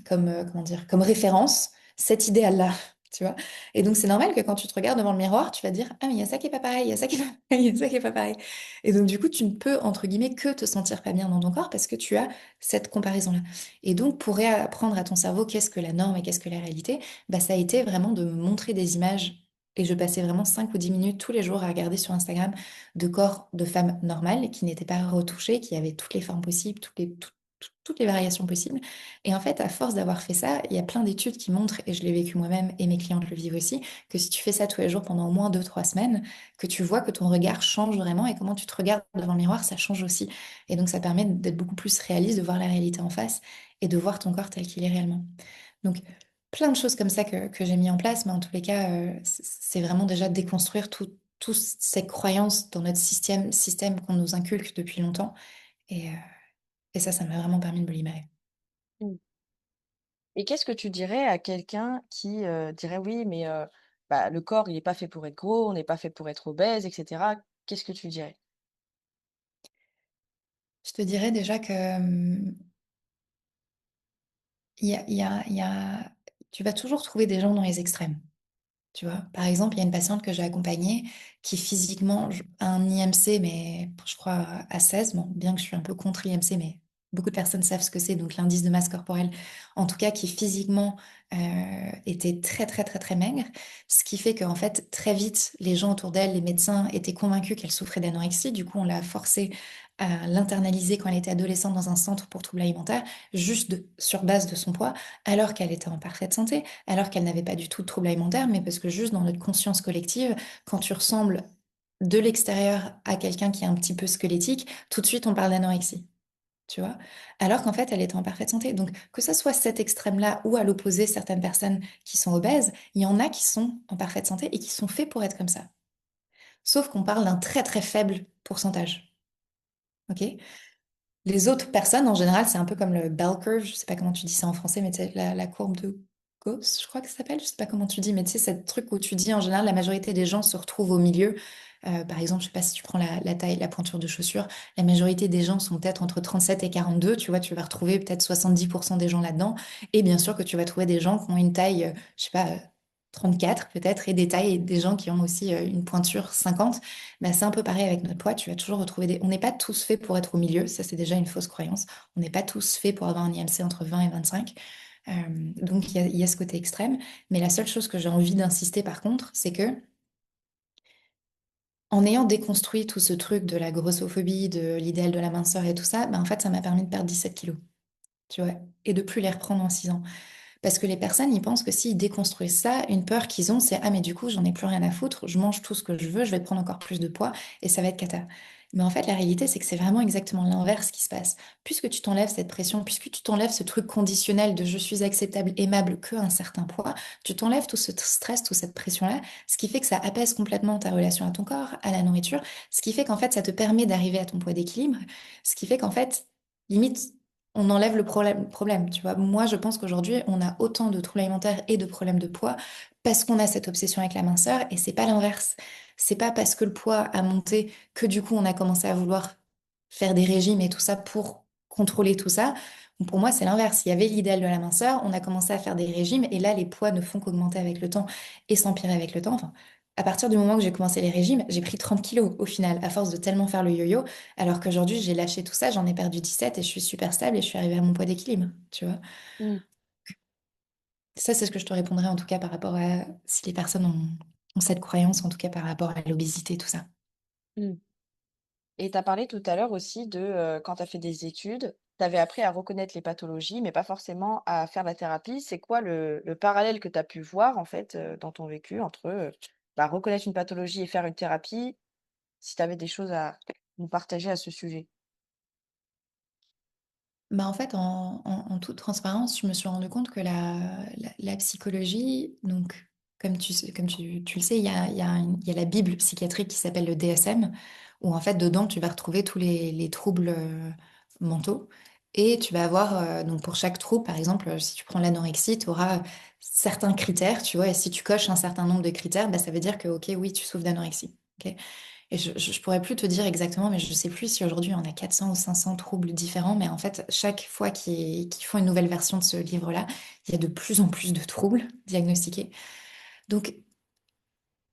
comment dire, comme référence cet idéal-là. Tu vois. Et donc, c'est normal que quand tu te regardes devant le miroir, tu vas te dire, ah, mais il y a ça qui est pas pareil, il y a ça qui est pas pareil, il y a ça qui est pas pareil. Et donc, du coup, tu ne peux, entre guillemets, que te sentir pas bien dans ton corps parce que tu as cette comparaison-là. Et donc, pour réapprendre à ton cerveau qu'est-ce que la norme et qu'est-ce que la réalité, bah, ça a été vraiment de me montrer des images. Et je passais vraiment 5 ou 10 minutes tous les jours à regarder sur Instagram de corps de femmes normales qui n'étaient pas retouchées, qui avaient toutes les formes possibles, toutes les variations possibles. Et en fait, à force d'avoir fait ça, il y a plein d'études qui montrent, et je l'ai vécu moi-même et mes clientes le vivent aussi, que si tu fais ça tous les jours pendant au moins 2, 3 semaines, que tu vois que ton regard change vraiment et comment tu te regardes devant le miroir, ça change aussi. Et donc, ça permet d'être beaucoup plus réaliste, de voir la réalité en face et de voir ton corps tel qu'il est réellement. Donc, plein de choses comme ça que j'ai mis en place, mais en tous les cas, c'est vraiment déjà déconstruire toutes ces croyances dans notre système qu'on nous inculque depuis longtemps. Et, euh, et ça m'a vraiment permis de me libérer. Mmh. Et qu'est-ce que tu dirais à quelqu'un qui, dirait: «Oui, mais bah, le corps, il est pas fait pour être gros, on n'est pas fait pour être obèse et cetera». Qu'est-ce que tu dirais? Je te dirais déjà que il y a, tu vas toujours trouver des gens dans les extrêmes. Tu vois, par exemple, il y a une patiente que j'ai accompagnée qui physiquement a un IMC, mais je crois à 16. Bon, bien que je suis un peu contre l'IMC, mais beaucoup de personnes savent ce que c'est, donc l'indice de masse corporelle. En tout cas, qui physiquement était très, très, très, très maigre. Ce qui fait qu'en fait, très vite, les gens autour d'elle, les médecins, étaient convaincus qu'elle souffrait d'anorexie. Du coup, on l'a forcée à l'internaliser quand elle était adolescente dans un centre pour troubles alimentaires, juste sur base de son poids, alors qu'elle était en parfaite santé, alors qu'elle n'avait pas du tout de troubles alimentaires, mais parce que juste dans notre conscience collective, quand tu ressembles de l'extérieur à quelqu'un qui est un petit peu squelettique, tout de suite on parle d'anorexie, tu vois. Alors qu'en fait, elle était en parfaite santé. Donc, que ce soit cet extrême-là ou à l'opposé, certaines personnes qui sont obèses, il y en a qui sont en parfaite santé et qui sont faits pour être comme ça. Sauf qu'on parle d'un très très faible pourcentage. Ok? Les autres personnes, en général, c'est un peu comme le bell curve, je sais pas comment tu dis ça en français, mais tu sais, la courbe de Gauss, je crois que ça s'appelle, je sais pas comment tu dis, mais tu sais, ce truc où tu dis, en général, la majorité des gens se retrouvent au milieu. Par exemple, je sais pas si tu prends la taille, la pointure de chaussure, la majorité des gens sont peut-être entre 37 et 42, tu vois, tu vas retrouver peut-être 70% des gens là-dedans, et bien sûr que tu vas trouver des gens qui ont une taille, je sais pas, 34 peut-être, et des tailles, et des gens qui ont aussi une pointure 50. Bah, c'est un peu pareil avec notre poids, tu vas toujours retrouver des... On n'est pas tous faits pour être au milieu, ça c'est déjà une fausse croyance. On n'est pas tous faits pour avoir un IMC entre 20 et 25. Euh, donc il y a ce côté extrême. Mais la seule chose que j'ai envie d'insister par contre, c'est que en ayant déconstruit tout ce truc de la grossophobie, de l'idéal de la minceur et tout ça, bah, en fait ça m'a permis de perdre 17 kilos, tu vois, et de plus les reprendre en 6 ans. Parce que les personnes, ils pensent que s'ils déconstruisent ça, une peur qu'ils ont, c'est ah mais du coup j'en ai plus rien à foutre, je mange tout ce que je veux, je vais prendre encore plus de poids et ça va être cata. Mais en fait, la réalité, c'est que c'est vraiment exactement l'inverse qui se passe. Puisque tu t'enlèves cette pression, puisque tu t'enlèves ce truc conditionnel de je suis acceptable, aimable qu'à un certain poids, tu t'enlèves tout ce stress, toute cette pression-là, ce qui fait que ça apaise complètement ta relation à ton corps, à la nourriture, ce qui fait qu'en fait, ça te permet d'arriver à ton poids d'équilibre, ce qui fait qu'en fait, limite, on enlève le problème, tu vois. Moi, je pense qu'aujourd'hui, on a autant de troubles alimentaires et de problèmes de poids parce qu'on a cette obsession avec la minceur et c'est pas l'inverse. C'est pas parce que le poids a monté que du coup, on a commencé à vouloir faire des régimes et tout ça pour contrôler tout ça. Pour moi, c'est l'inverse. Il y avait l'idéal de la minceur, on a commencé à faire des régimes et là, les poids ne font qu'augmenter avec le temps et s'empirer avec le temps. Enfin, à partir du moment que j'ai commencé les régimes, j'ai pris 30 kilos au final, à force de tellement faire le yo-yo. Alors qu'aujourd'hui, j'ai lâché tout ça, j'en ai perdu 17 et je suis super stable et je suis arrivée à mon poids d'équilibre, tu vois. Mmh. Ça, c'est ce que je te répondrais en tout cas par rapport à si les personnes ont cette croyance, en tout cas par rapport à l'obésité, tout ça. Mmh. Et tu as parlé tout à l'heure aussi de, quand tu as fait des études, tu avais appris à reconnaître les pathologies, mais pas forcément à faire la thérapie. C'est quoi le parallèle que tu as pu voir, en fait, dans ton vécu entre, bah, reconnaître une pathologie et faire une thérapie? Si tu avais des choses à nous partager à ce sujet? Bah, en fait, en toute transparence, je me suis rendu compte que la psychologie, donc comme tu le sais, il y a la bible psychiatrique qui s'appelle le DSM, où en fait, dedans, tu vas retrouver tous les troubles, mentaux et tu vas avoir, donc pour chaque trouble, par exemple, si tu prends l'anorexie, tu auras certains critères, tu vois? Et si tu coches un certain nombre de critères, bah, ça veut dire que, OK, oui, tu souffres d'anorexie, OK? Et je pourrais plus te dire exactement, mais je sais plus si aujourd'hui on a 400 ou 500 troubles différents, mais en fait, chaque fois qu'ils font une nouvelle version de ce livre-là, il y a de plus en plus de troubles diagnostiqués. Donc,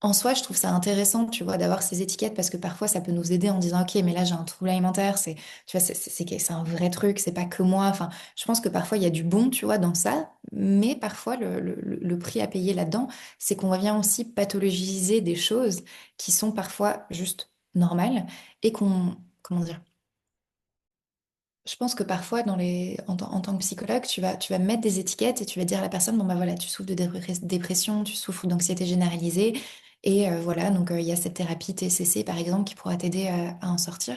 en soi, je trouve ça intéressant, tu vois, d'avoir ces étiquettes parce que parfois ça peut nous aider en disant, OK, mais là j'ai un trouble alimentaire, tu vois, c'est un vrai truc, c'est pas que moi. Enfin, je pense que parfois il y a du bon, tu vois, dans ça, mais parfois le prix à payer là-dedans, c'est qu'on vient aussi pathologiser des choses qui sont parfois juste normales et comment dire, je pense que parfois, en tant que psychologue, tu vas mettre des étiquettes et tu vas dire à la personne, bon bah voilà, tu souffres de dépression, tu souffres d'anxiété généralisée, et voilà, donc il y a cette thérapie TCC par exemple qui pourra t'aider à en sortir.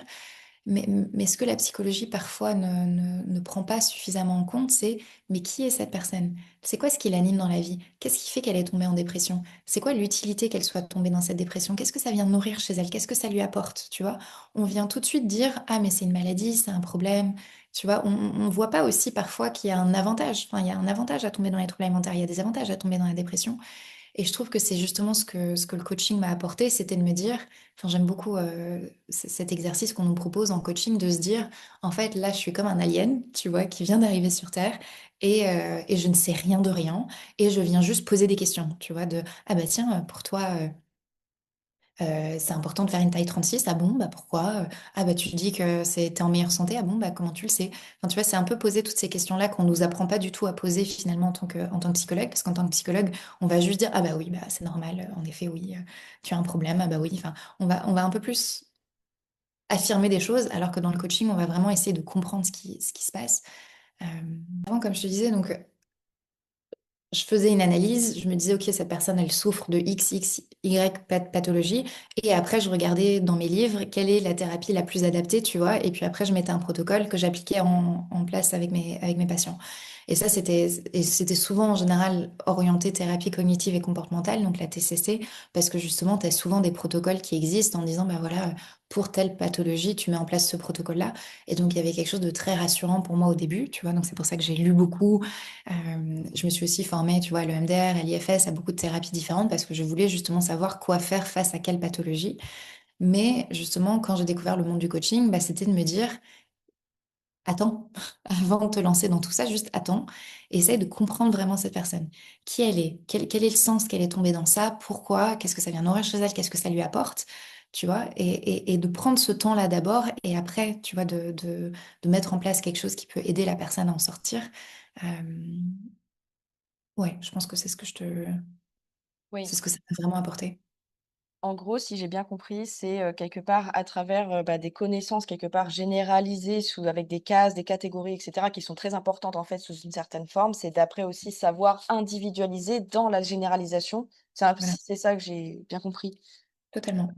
Mais ce que la psychologie parfois ne prend pas suffisamment en compte, c'est mais qui est cette personne? C'est quoi ce qui l'anime dans la vie? Qu'est-ce qui fait qu'elle est tombée en dépression? C'est quoi l'utilité qu'elle soit tombée dans cette dépression? Qu'est-ce que ça vient nourrir chez elle? Qu'est-ce que ça lui apporte? Tu vois? On vient tout de suite dire, ah mais c'est une maladie, c'est un problème. Tu vois, on voit pas aussi parfois qu'il y a un avantage. Enfin, il y a un avantage à tomber dans les troubles alimentaires, il y a des avantages à tomber dans la dépression. Et je trouve que c'est justement ce que le coaching m'a apporté, c'était de me dire, enfin j'aime beaucoup cet exercice qu'on nous propose en coaching, de se dire, en fait là je suis comme un alien, tu vois, qui vient d'arriver sur Terre et je ne sais rien de rien et je viens juste poser des questions, tu vois, de, ah bah tiens, pour toi, c'est important de faire une taille 36. Ah bon, bah pourquoi? Ah bah tu dis que t'es en meilleure santé. Ah bon, bah comment tu le sais? Enfin, tu vois, c'est un peu poser toutes ces questions-là qu'on nous apprend pas du tout à poser finalement en tant que psychologue, parce qu'en tant que psychologue, on va juste dire, ah bah oui, bah c'est normal, en effet, oui, tu as un problème, ah bah oui. Enfin, on va un peu plus affirmer des choses, alors que dans le coaching, on va vraiment essayer de comprendre ce qui se passe. Euh, Avant, comme je te disais, donc je faisais une analyse, je me disais, OK, cette personne, elle souffre de X, X, Y pathologie. Et après, je regardais dans mes livres quelle est la thérapie la plus adaptée, tu vois. Et puis après, je mettais un protocole que j'appliquais en place avec mes patients. Et c'était souvent en général orienté thérapie cognitive et comportementale, donc la TCC, parce que justement, tu as souvent des protocoles qui existent en disant, bah voilà, pour telle pathologie, tu mets en place ce protocole-là. Et donc, il y avait quelque chose de très rassurant pour moi au début, tu vois. Donc, c'est pour ça que j'ai lu beaucoup. Je me suis aussi formée, tu vois, à l'EMDR, à l'IFS, à beaucoup de thérapies différentes parce que je voulais justement savoir quoi faire face à quelle pathologie. Mais justement, quand j'ai découvert le monde du coaching, bah, c'était de me dire, attends, avant de te lancer dans tout ça, juste attends, essaye de comprendre vraiment cette personne. Qui elle est, quel est le sens qu'elle est tombée dans ça, pourquoi, qu'est-ce que ça vient nourrir chez elle, qu'est-ce que ça lui apporte, tu vois, et de prendre ce temps-là d'abord et après, tu vois, de mettre en place quelque chose qui peut aider la personne à en sortir. Euh, Ouais, je pense que Oui. c'est ce que ça m'a vraiment apporté. En gros, si j'ai bien compris, c'est, quelque part à travers, bah, des connaissances quelque part généralisées sous avec des cases, des catégories et cetera qui sont très importantes en fait sous une certaine forme. C'est d'après aussi savoir individualiser dans la généralisation. Voilà, C'est ça que j'ai bien compris? totalement.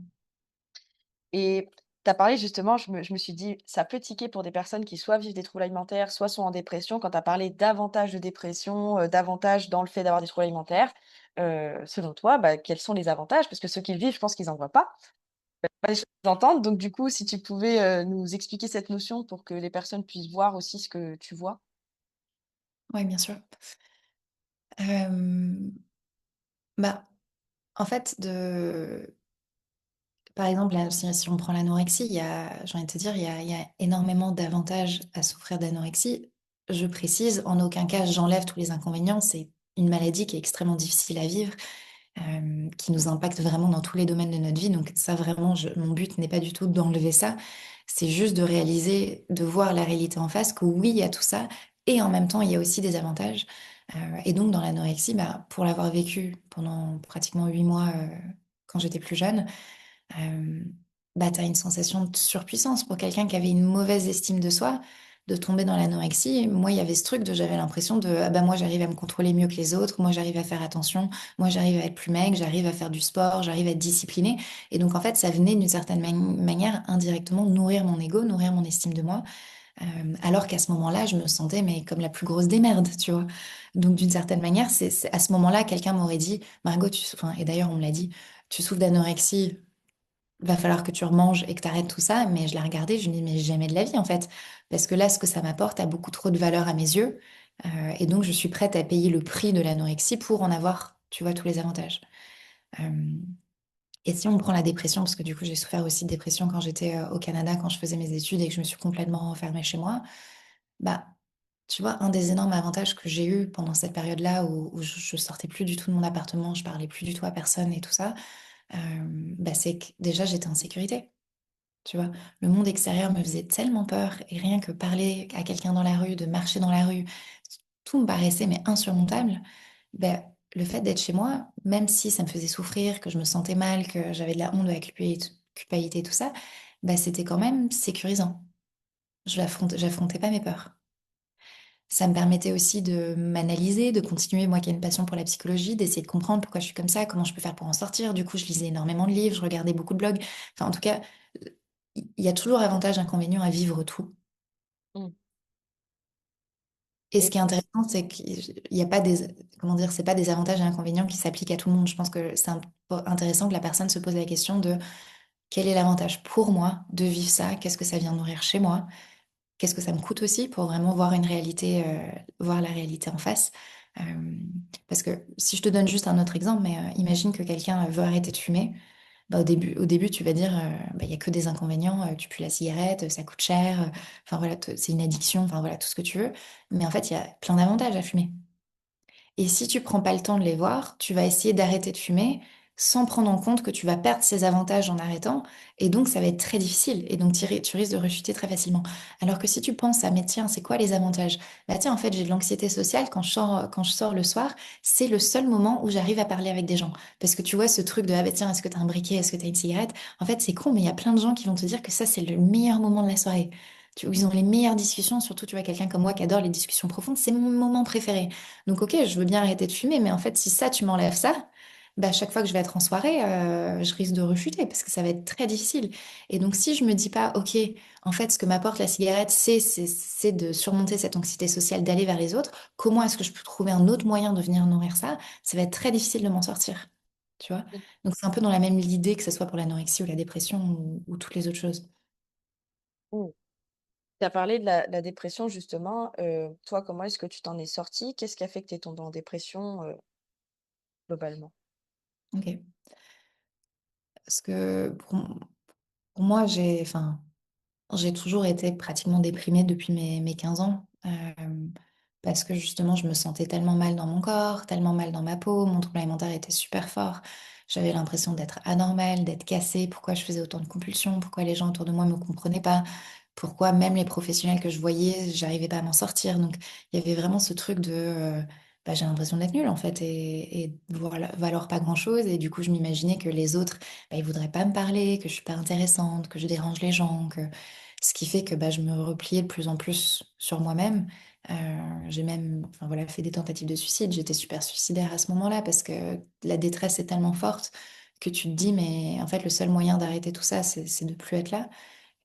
Et tu as parlé justement, je me suis dit: «Ça peut tiquer pour des personnes qui soit vivent des troubles alimentaires, soit sont en dépression». Quand tu as parlé davantage de dépression, davantage dans le fait d'avoir des troubles alimentaires, selon toi, bah, quels sont les avantages? Parce que ceux qui le vivent, je pense qu'ils en voient pas les choses entendent. Donc du coup, si tu pouvais, nous expliquer cette notion pour que les personnes puissent voir aussi ce que tu vois? Ouais, bien sûr. Hem, Bah, en fait, par exemple, là, si on prend l'anorexie, j'ai envie de te dire, il y a énormément d'avantages à souffrir d'anorexie. Je précise, en aucun cas, j'enlève tous les inconvénients. C'est une maladie qui est extrêmement difficile à vivre, qui nous impacte vraiment dans tous les domaines de notre vie. Donc ça, vraiment, mon but n'est pas du tout d'enlever ça. C'est juste de réaliser, de voir la réalité en face, que oui, il y a tout ça, et en même temps, il y a aussi des avantages. Et donc, dans l'anorexie, bah, pour l'avoir vécu pendant pratiquement 8 mois, quand j'étais plus jeune, bah, tu as une sensation de surpuissance. Pour quelqu'un qui avait une mauvaise estime de soi, de tomber dans l'anorexie, moi, il y avait ce truc de j'avais l'impression de ah bah moi, j'arrive à me contrôler mieux que les autres, moi, j'arrive à faire attention, moi, j'arrive à être plus maigre, j'arrive à faire du sport, j'arrive à être disciplinée. Et donc, en fait, ça venait d'une certaine manière indirectement nourrir mon ego, nourrir mon estime de moi. Alors qu'à ce moment-là, je me sentais mais comme la plus grosse des merdes, tu vois. Donc, d'une certaine manière, à ce moment-là, quelqu'un m'aurait dit, Margot, enfin, et d'ailleurs, on me l'a dit, tu souffres d'anorexie, va falloir que tu remanges et que tu arrêtes tout ça. Mais je l'ai regardé, je me dis, mais jamais de la vie en fait. Parce que là, ce que ça m'apporte a beaucoup trop de valeur à mes yeux. Et donc, je suis prête à payer le prix de l'anorexie pour en avoir, tu vois, tous les avantages. Euh, et si on prend la dépression, parce que du coup, j'ai souffert aussi de dépression quand j'étais au Canada, quand je faisais mes études et que je me suis complètement renfermée chez moi, bah, tu vois, un des énormes avantages que j'ai eu pendant cette période-là où je sortais plus du tout de mon appartement, je parlais plus du tout à personne et tout ça, euh, bah, c'est que déjà, j'étais en sécurité. Tu vois, le monde extérieur me faisait tellement peur et rien que parler à quelqu'un dans la rue, de marcher dans la rue, tout me paraissait mais insurmontable. Ben, le fait d'être chez moi, même si ça me faisait souffrir, que je me sentais mal, que j'avais de la honte, de la culpabilité, tout ça, ben, c'était quand même sécurisant. J'affrontais pas mes peurs. Ça me permettait aussi de m'analyser, de continuer, moi qui ai une passion pour la psychologie, d'essayer de comprendre pourquoi je suis comme ça, comment je peux faire pour en sortir. Du coup, je lisais énormément de livres, je regardais beaucoup de blogs. Enfin, en tout cas, il y a toujours avantage, inconvénient à vivre tout. Mm. Et ce Et qui est intéressant, c'est qu'il n'y a pas des, comment dire, c'est pas des avantages et inconvénients qui s'appliquent à tout le monde. Je pense que c'est intéressant que la personne se pose la question de quel est l'avantage pour moi de vivre ça? Qu'est-ce que ça vient nourrir chez moi? Qu'est-ce que ça me coûte aussi pour vraiment voir une réalité, voir la réalité en face. Euh, Parce que si je te donne juste un autre exemple, mais imagine que quelqu'un veut arrêter de fumer. Bah, au début, tu vas dire, bah, il y a que des inconvénients, tu pues la cigarette, ça coûte cher, enfin voilà, c'est une addiction, enfin voilà, tout ce que tu veux. Mais en fait, il y a plein d'avantages à fumer. Et si tu prends pas le temps de les voir, tu vas essayer d'arrêter de fumer sans prendre en compte que tu vas perdre ces avantages en arrêtant. Et donc, ça va être très difficile. Et donc, tu risques de rechuter très facilement. Alors que si tu penses à, mais tiens, c'est quoi les avantages? Bah tiens, en fait, j'ai de l'anxiété sociale quand je sors le soir. C'est le seul moment où j'arrive à parler avec des gens. Parce que tu vois, ce truc de, ah bah tiens, est-ce que t'as un briquet? Est-ce que t'as une cigarette? En fait, c'est con, mais il y a plein de gens qui vont te dire que ça, c'est le meilleur moment de la soirée. Ils ont les meilleures discussions, surtout tu vois quelqu'un comme moi qui adore les discussions profondes, c'est mon moment préféré. Donc, ok, je veux bien arrêter de fumer, mais en fait, si ça, tu m'enlèves ça, bah, chaque fois que je vais être en soirée, je risque de rechuter parce que ça va être très difficile. Et donc, si je me dis pas, ok, en fait, ce que m'apporte la cigarette, c'est de surmonter cette anxiété sociale, d'aller vers les autres, comment est-ce que je peux trouver un autre moyen de venir nourrir ça? Ça va être très difficile de m'en sortir. Tu vois? Donc, c'est un peu dans la même idée que ce soit pour l'anorexie ou la dépression ou toutes les autres choses. Tu as parlé de la dépression justement. Toi, comment est-ce que tu t'en es sortie? Qu'est-ce qui a fait que tu es tombée en dépression, globalement? Ok. Parce que pour moi, enfin, j'ai toujours été pratiquement déprimée depuis mes 15 ans. Parce que justement, je me sentais tellement mal dans mon corps, tellement mal dans ma peau. Mon trouble alimentaire était super fort. J'avais l'impression d'être anormale, d'être cassée. Pourquoi je faisais autant de compulsions? Pourquoi les gens autour de moi ne me comprenaient pas? Pourquoi même les professionnels que je voyais, j'arrivais pas à m'en sortir? Donc, il y avait vraiment ce truc de bah, j'ai l'impression d'être nulle en fait et voilà, valoir pas grand-chose. Et du coup, je m'imaginais que les autres, bah, ils voudraient pas me parler, que je suis pas intéressante, que je dérange les gens, que ce qui fait que bah, je me repliais de plus en plus sur moi-même. J'ai même enfin, voilà, fait des tentatives de suicide. J'étais super suicidaire à ce moment-là parce que la détresse est tellement forte que tu te dis, mais en fait, le seul moyen d'arrêter tout ça, c'est de plus être là.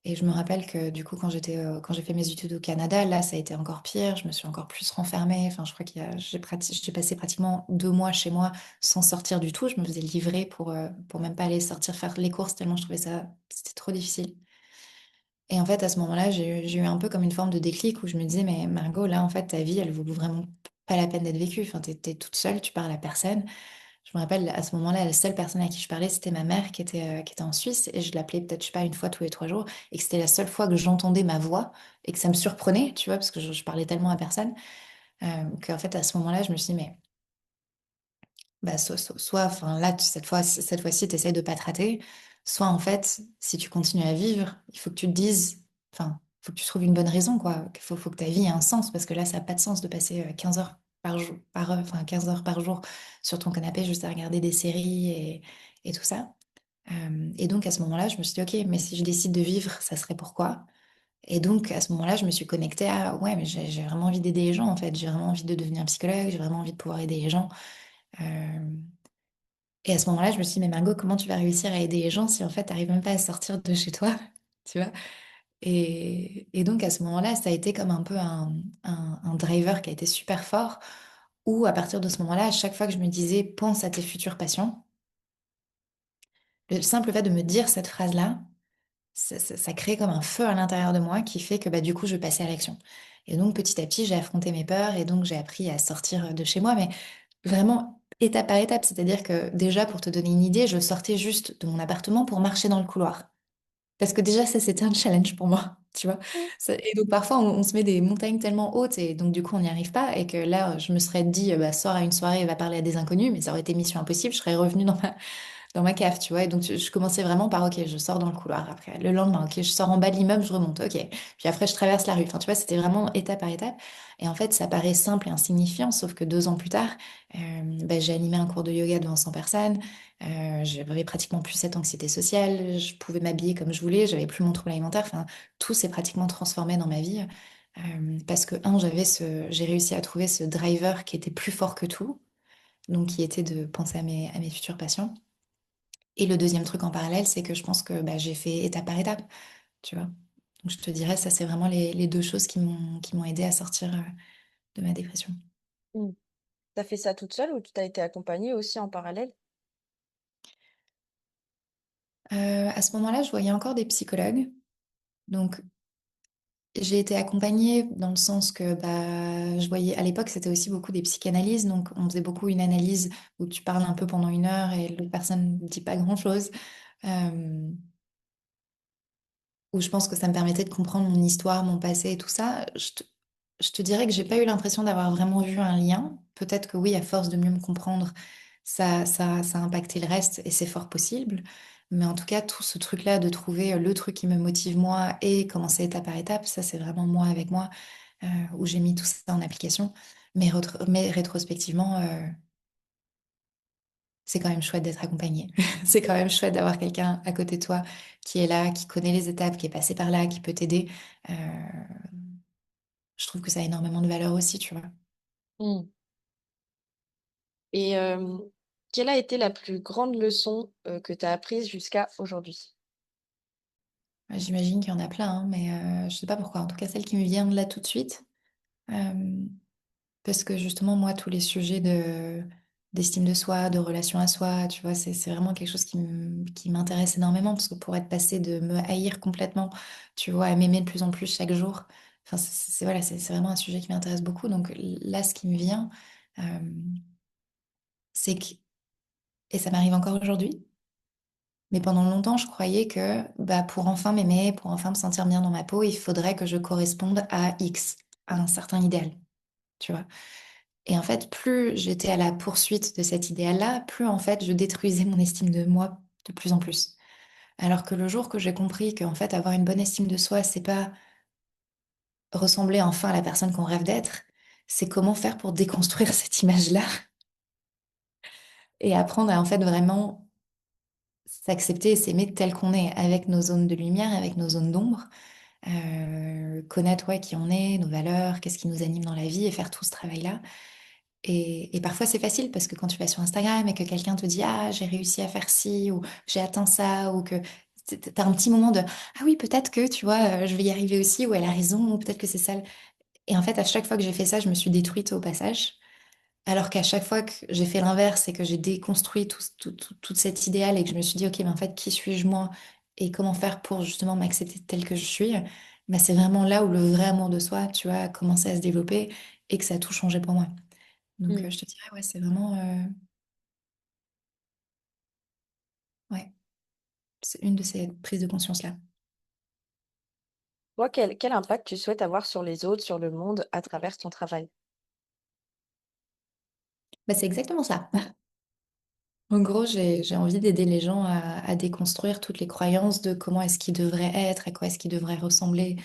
Et je me rappelle que du coup, quand j'ai fait mes études au Canada, là, ça a été encore pire. Je me suis encore plus renfermée. Enfin, je crois j'ai passé pratiquement 2 mois chez moi sans sortir du tout. Je me faisais livrer pour même pas aller sortir faire les courses tellement je trouvais ça, c'était trop difficile. Et en fait, à ce moment-là, j'ai eu un peu comme une forme de déclic où je me disais, mais Margot, là, en fait, ta vie, elle vaut vraiment pas la peine d'être vécue. Enfin, t'es toute seule, tu parles à personne. Je me rappelle, à ce moment-là, la seule personne à qui je parlais, c'était ma mère qui était en Suisse. Et je l'appelais peut-être, je sais pas, une fois tous les 3 jours. Et que c'était la seule fois que j'entendais ma voix et que ça me surprenait, tu vois, parce que je parlais tellement à personne. Qu'en fait, à ce moment-là, je me suis dit, mais bah, enfin, là, cette fois-ci, tu essayes de pas te rater. Soit, en fait, si tu continues à vivre, il faut que tu te dises, enfin, il faut que tu trouves une bonne raison, quoi. Faut que ta vie ait un sens, parce que là, ça n'a pas de sens de passer 15 heures par jour, enfin, 15 heures par jour sur ton canapé juste à regarder des séries et tout ça. Et donc à ce moment-là, je me suis dit, ok, mais si je décide de vivre, ça serait pourquoi? Et donc à ce moment-là, je me suis connectée à, ouais, mais j'ai vraiment envie d'aider les gens en fait. J'ai vraiment envie de devenir psychologue, j'ai vraiment envie de pouvoir aider les gens. Euh, et à ce moment-là, je me suis dit, mais Margot, comment tu vas réussir à aider les gens si en fait, tu n'arrives même pas à sortir de chez toi, tu vois? Et donc à ce moment-là, ça a été comme un peu un driver qui a été super fort, où à partir de ce moment-là, à chaque fois que je me disais, pense à tes futures passions, le simple fait de me dire cette phrase-là, ça crée comme un feu à l'intérieur de moi qui fait que bah, du coup, je passais à l'action. Et donc petit à petit, j'ai affronté mes peurs et donc j'ai appris à sortir de chez moi, mais vraiment étape par étape. C'est-à-dire que déjà, pour te donner une idée, je sortais juste de mon appartement pour marcher dans le couloir. Parce que déjà, ça, c'était un challenge pour moi, tu vois. Mm. Et donc, parfois, on se met des montagnes tellement hautes et donc, du coup, on n'y arrive pas. Et que là, je me serais dit, bah, sors à une soirée et va parler à des inconnus, mais ça aurait été mission impossible. Je serais revenue dans ma cave, tu vois. Et donc, je commençais vraiment par, ok, je sors dans le couloir. Après, le lendemain, ok, je sors en bas de l'immeuble, je remonte, ok. Puis après, je traverse la rue. Enfin, tu vois, c'était vraiment étape par étape. Et en fait, ça paraît simple et insignifiant, sauf que 2 ans plus tard, bah, j'ai animé un cours de yoga devant 100 personnes. J'avais pratiquement plus cette anxiété sociale. Je pouvais m'habiller comme je voulais. J'avais plus mon trouble alimentaire. Enfin, tout s'est pratiquement transformé dans ma vie. Parce que, j'ai réussi à trouver ce driver qui était plus fort que tout. Donc, qui était de penser à mes futurs patients. Et le deuxième truc en parallèle, c'est que je pense que bah, j'ai fait étape par étape, tu vois. Donc je te dirais, ça, c'est vraiment les deux choses qui m'ont aidé à sortir de ma dépression. Mm. T'as fait ça toute seule ou tu as été accompagnée aussi en parallèle? À ce moment-là, je voyais encore des psychologues. Donc j'ai été accompagnée dans le sens que bah, je voyais, à l'époque, c'était aussi beaucoup des psychanalyses. Donc on faisait beaucoup une analyse où tu parles un peu pendant 1 heure et l'autre personne ne dit pas grand-chose. Euh, où je pense que ça me permettait de comprendre mon histoire, mon passé et tout ça, je te dirais que j'ai pas eu l'impression d'avoir vraiment vu un lien. Peut-être que oui, à force de mieux me comprendre, ça a impacté le reste et c'est fort possible. Mais en tout cas, tout ce truc-là de trouver le truc qui me motive moi et commencer étape par étape, ça c'est vraiment moi avec moi, où j'ai mis tout ça en application. Mais rétrospectivement, c'est quand même chouette d'être accompagné. C'est quand même chouette d'avoir quelqu'un à côté de toi qui est là, qui connaît les étapes, qui est passé par là, qui peut t'aider. Euh, je trouve que ça a énormément de valeur aussi, tu vois. Mm. Et quelle a été la plus grande leçon que tu as apprise jusqu'à aujourd'hui? J'imagine qu'il y en a plein, hein, mais je sais pas pourquoi. En tout cas, celle qui me vient là tout de suite. Euh, Parce que justement, moi, tous les sujets d'estime de soi, de relation à soi, tu vois, c'est vraiment quelque chose qui m'intéresse énormément. Parce que pour être passé de me haïr complètement, tu vois, à m'aimer de plus en plus chaque jour, enfin, voilà, c'est vraiment un sujet qui m'intéresse beaucoup. Donc là, ce qui me vient, euh, c'est que, et ça m'arrive encore aujourd'hui, mais pendant longtemps, je croyais que bah, pour enfin m'aimer, pour enfin me sentir bien dans ma peau, il faudrait que je corresponde à X, à un certain idéal, tu vois. Et en fait, plus j'étais à la poursuite de cet idéal-là, plus en fait je détruisais mon estime de moi de plus en plus. Alors que le jour que j'ai compris qu'en fait avoir une bonne estime de soi, c'est pas ressembler enfin à la personne qu'on rêve d'être, c'est comment faire pour déconstruire cette image-là et apprendre à en fait vraiment s'accepter et s'aimer tel qu'on est, avec nos zones de lumière, avec nos zones d'ombre, connaître ouais, qui on est, nos valeurs, qu'est-ce qui nous anime dans la vie et faire tout ce travail-là. Et parfois, c'est facile parce que quand tu vas sur Instagram et que quelqu'un te dit, ah, j'ai réussi à faire ci, ou j'ai atteint ça, ou que t'as un petit moment de, ah oui, peut-être que, tu vois, je vais y arriver aussi, ou elle a raison, ou peut-être que c'est ça. Et en fait, à chaque fois que j'ai fait ça, je me suis détruite au passage. Alors qu'à chaque fois que j'ai fait l'inverse et que j'ai déconstruit tout cet idéal et que je me suis dit, ok, mais en fait, qui suis-je moi et comment faire pour justement m'accepter telle que je suis, bah, c'est vraiment là où le vrai amour de soi, tu vois, a commencé à se développer et que ça a tout changé pour moi. Donc, Mm. je te dirais, ouais, c'est vraiment, ouais, c'est une de ces prises de conscience-là. Toi, quel impact tu souhaites avoir sur les autres, sur le monde, à travers ton travail? Bah, c'est exactement ça. En gros, j'ai envie d'aider les gens à déconstruire toutes les croyances de comment est-ce qu'ils devraient être, à quoi est-ce qu'ils devraient ressembler,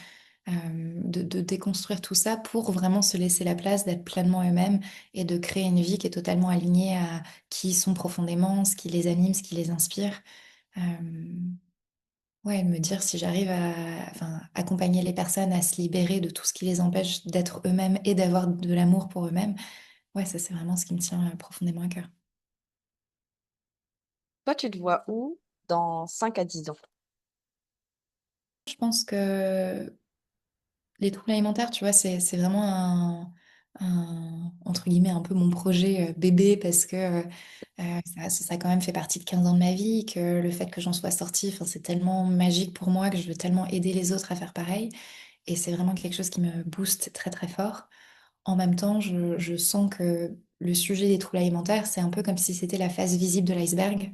de déconstruire tout ça pour vraiment se laisser la place d'être pleinement eux-mêmes et de créer une vie qui est totalement alignée à qui ils sont profondément, ce qui les anime, ce qui les inspire. Euh, ouais, me dire si j'arrive à, enfin, accompagner les personnes à se libérer de tout ce qui les empêche d'être eux-mêmes et d'avoir de l'amour pour eux-mêmes, ouais, ça c'est vraiment ce qui me tient profondément à cœur. Toi, tu te vois où dans 5 à 10 ans? Je pense que les troubles alimentaires, tu vois, c'est vraiment entre guillemets, un peu mon projet bébé parce que ça a quand même fait partie de 15 ans de ma vie, que le fait que j'en sois sortie, enfin, c'est tellement magique pour moi que je veux tellement aider les autres à faire pareil. Et c'est vraiment quelque chose qui me booste très très fort. En même temps, je sens que le sujet des troubles alimentaires, c'est un peu comme si c'était la face visible de l'iceberg.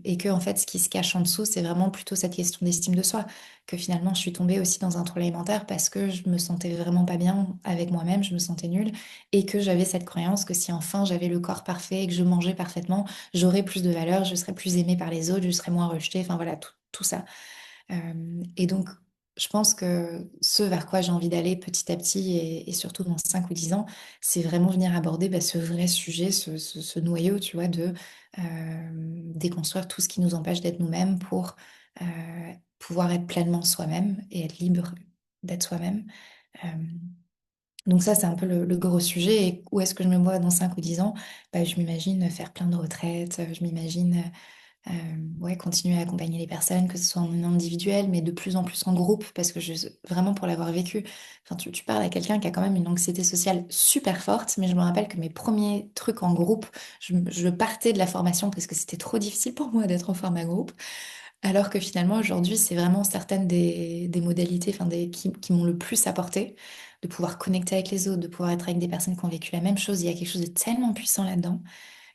Et que, en fait, ce qui se cache en dessous, c'est vraiment plutôt cette question d'estime de soi. Que finalement, je suis tombée aussi dans un trouble alimentaire parce que je me sentais vraiment pas bien avec moi-même, je me sentais nulle. Et que j'avais cette croyance que si enfin j'avais le corps parfait et que je mangeais parfaitement, j'aurais plus de valeur, je serais plus aimée par les autres, je serais moins rejetée. Enfin voilà, tout ça. Et donc, je pense que ce vers quoi j'ai envie d'aller petit à petit et surtout dans 5 ou 10 ans, c'est vraiment venir aborder bah, ce vrai sujet, ce noyau, tu vois, de déconstruire tout ce qui nous empêche d'être nous-mêmes pour pouvoir être pleinement soi-même et être libre d'être soi-même. Euh, donc ça, c'est un peu le gros sujet. Et où est-ce que je me vois dans 5 ou 10 ans? Bah, je m'imagine faire plein de retraites, je m'imagine euh, ouais, continuer à accompagner les personnes, que ce soit en individuel, mais de plus en plus en groupe, parce que vraiment pour l'avoir vécu, enfin, tu parles à quelqu'un qui a quand même une anxiété sociale super forte, mais je me rappelle que mes premiers trucs en groupe, je partais de la formation parce que c'était trop difficile pour moi d'être en format groupe, alors que finalement aujourd'hui, c'est vraiment certaines des modalités enfin, qui m'ont le plus apporté, de pouvoir connecter avec les autres, de pouvoir être avec des personnes qui ont vécu la même chose, il y a quelque chose de tellement puissant là-dedans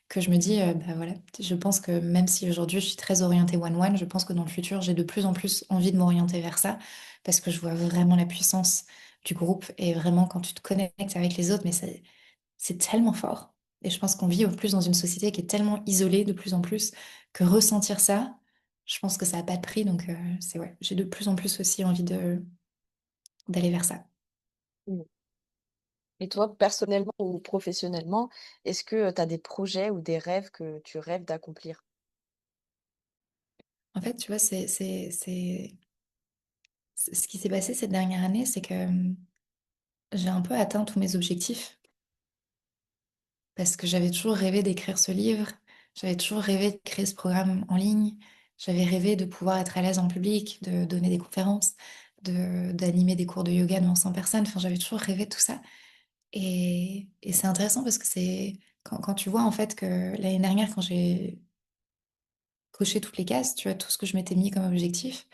que je me dis, bah voilà, je pense que même si aujourd'hui je suis très orientée one-one, je pense que dans le futur, j'ai de plus en plus envie de m'orienter vers ça, parce que je vois vraiment la puissance du groupe et vraiment quand tu te connectes avec les autres, mais c'est tellement fort. Et je pense qu'on vit au plus dans une société qui est tellement isolée de plus en plus que ressentir ça, je pense que ça n'a pas de prix, donc c'est ouais, j'ai de plus en plus aussi envie d'aller vers ça. Mmh. Et toi, personnellement ou professionnellement, est-ce que tu as des projets ou des rêves que tu rêves d'accomplir? En fait, tu vois, ce qui s'est passé cette dernière année, c'est que j'ai un peu atteint tous mes objectifs parce que j'avais toujours rêvé d'écrire ce livre, j'avais toujours rêvé de créer ce programme en ligne, j'avais rêvé de pouvoir être à l'aise en public, de donner des conférences, d'animer des cours de yoga devant 100 personnes. Enfin, j'avais toujours rêvé de tout ça. Et c'est intéressant parce que c'est quand tu vois en fait que l'année dernière, quand j'ai coché toutes les cases, tu vois, tout ce que je m'étais mis comme objectif,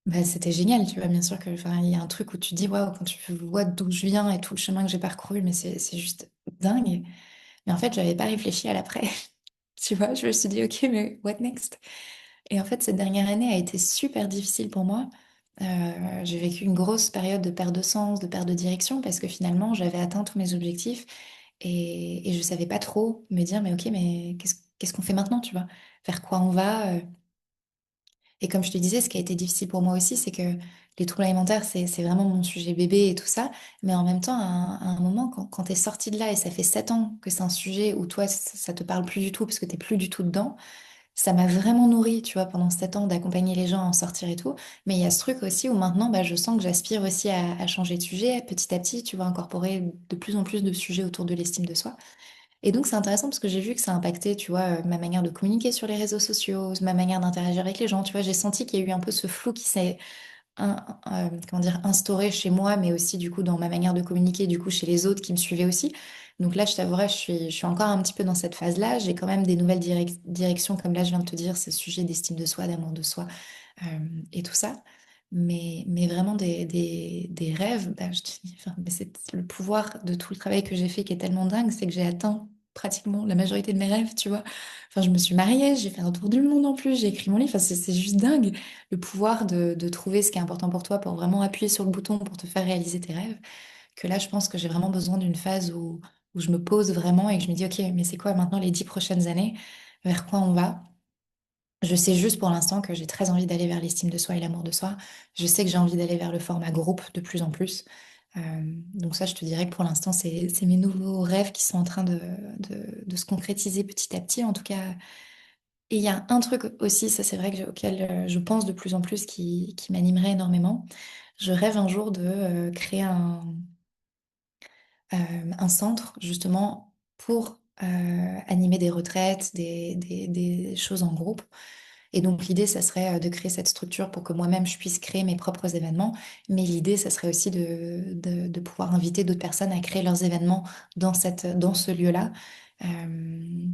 bah, c'était génial, tu vois. Bien sûr que, enfin, il y a un truc où tu dis, waouh, quand tu vois d'où je viens et tout le chemin que j'ai parcouru, mais c'est juste dingue. Mais en fait, j'avais pas réfléchi à l'après. Tu vois, je me suis dit, ok, mais what next? Et en fait, cette dernière année a été super difficile pour moi. J'ai vécu une grosse période de perte de sens, de perte de direction, parce que finalement, j'avais atteint tous mes objectifs et je savais pas trop me dire, mais ok, mais qu'est-ce qu'on fait maintenant, tu vois? Vers quoi on va? Et comme je te disais, ce qui a été difficile pour moi aussi, c'est que les troubles alimentaires, c'est vraiment mon sujet bébé et tout ça. Mais en même temps, à un moment, quand tu es sorti de là et ça fait 7 ans que c'est un sujet où toi, ça te parle plus du tout parce que t'es plus du tout dedans, ça m'a vraiment nourri, tu vois, pendant 7 ans d'accompagner les gens à en sortir et tout. Mais il y a ce truc aussi où maintenant, bah, je sens que j'aspire aussi à changer de sujet petit à petit, tu vois, incorporer de plus en plus de sujets autour de l'estime de soi. Et donc, c'est intéressant parce que j'ai vu que ça a impacté, tu vois, ma manière de communiquer sur les réseaux sociaux, ma manière d'interagir avec les gens. Tu vois, j'ai senti qu'il y a eu un peu ce flou qui s'est, comment dire, instauré chez moi, mais aussi, du coup, dans ma manière de communiquer, du coup, chez les autres qui me suivaient aussi. Donc là, je t'avouerai, je suis encore un petit peu dans cette phase-là. J'ai quand même des nouvelles directions, comme là, je viens de te dire, ce sujet d'estime de soi, d'amour de soi, et tout ça. Mais vraiment des rêves, bah, je te dis, enfin, mais c'est le pouvoir de tout le travail que j'ai fait qui est tellement dingue, c'est que j'ai atteint pratiquement la majorité de mes rêves, tu vois. Enfin, je me suis mariée, j'ai fait un tour du monde en plus, j'ai écrit mon livre, enfin, c'est juste dingue le pouvoir de trouver ce qui est important pour toi, pour vraiment appuyer sur le bouton pour te faire réaliser tes rêves, que là, je pense que j'ai vraiment besoin d'une phase où je me pose vraiment et que je me dis, ok, mais c'est quoi maintenant les 10 prochaines années, vers quoi on va? Je sais juste pour l'instant que j'ai très envie d'aller vers l'estime de soi et l'amour de soi. Je sais que j'ai envie d'aller vers le format groupe de plus en plus. Donc ça, je te dirais que pour l'instant, c'est mes nouveaux rêves qui sont en train de se concrétiser petit à petit. En tout cas, Et il y a un truc aussi, ça c'est vrai auquel je pense de plus en plus qui m'animerait énormément. Je rêve un jour de créer un centre justement pour animer des retraites, des choses en groupe. Et donc l'idée, ça serait de créer cette structure pour que moi-même, je puisse créer mes propres événements. Mais l'idée, ça serait aussi de pouvoir inviter d'autres personnes à créer leurs événements dans ce lieu-là. Euh,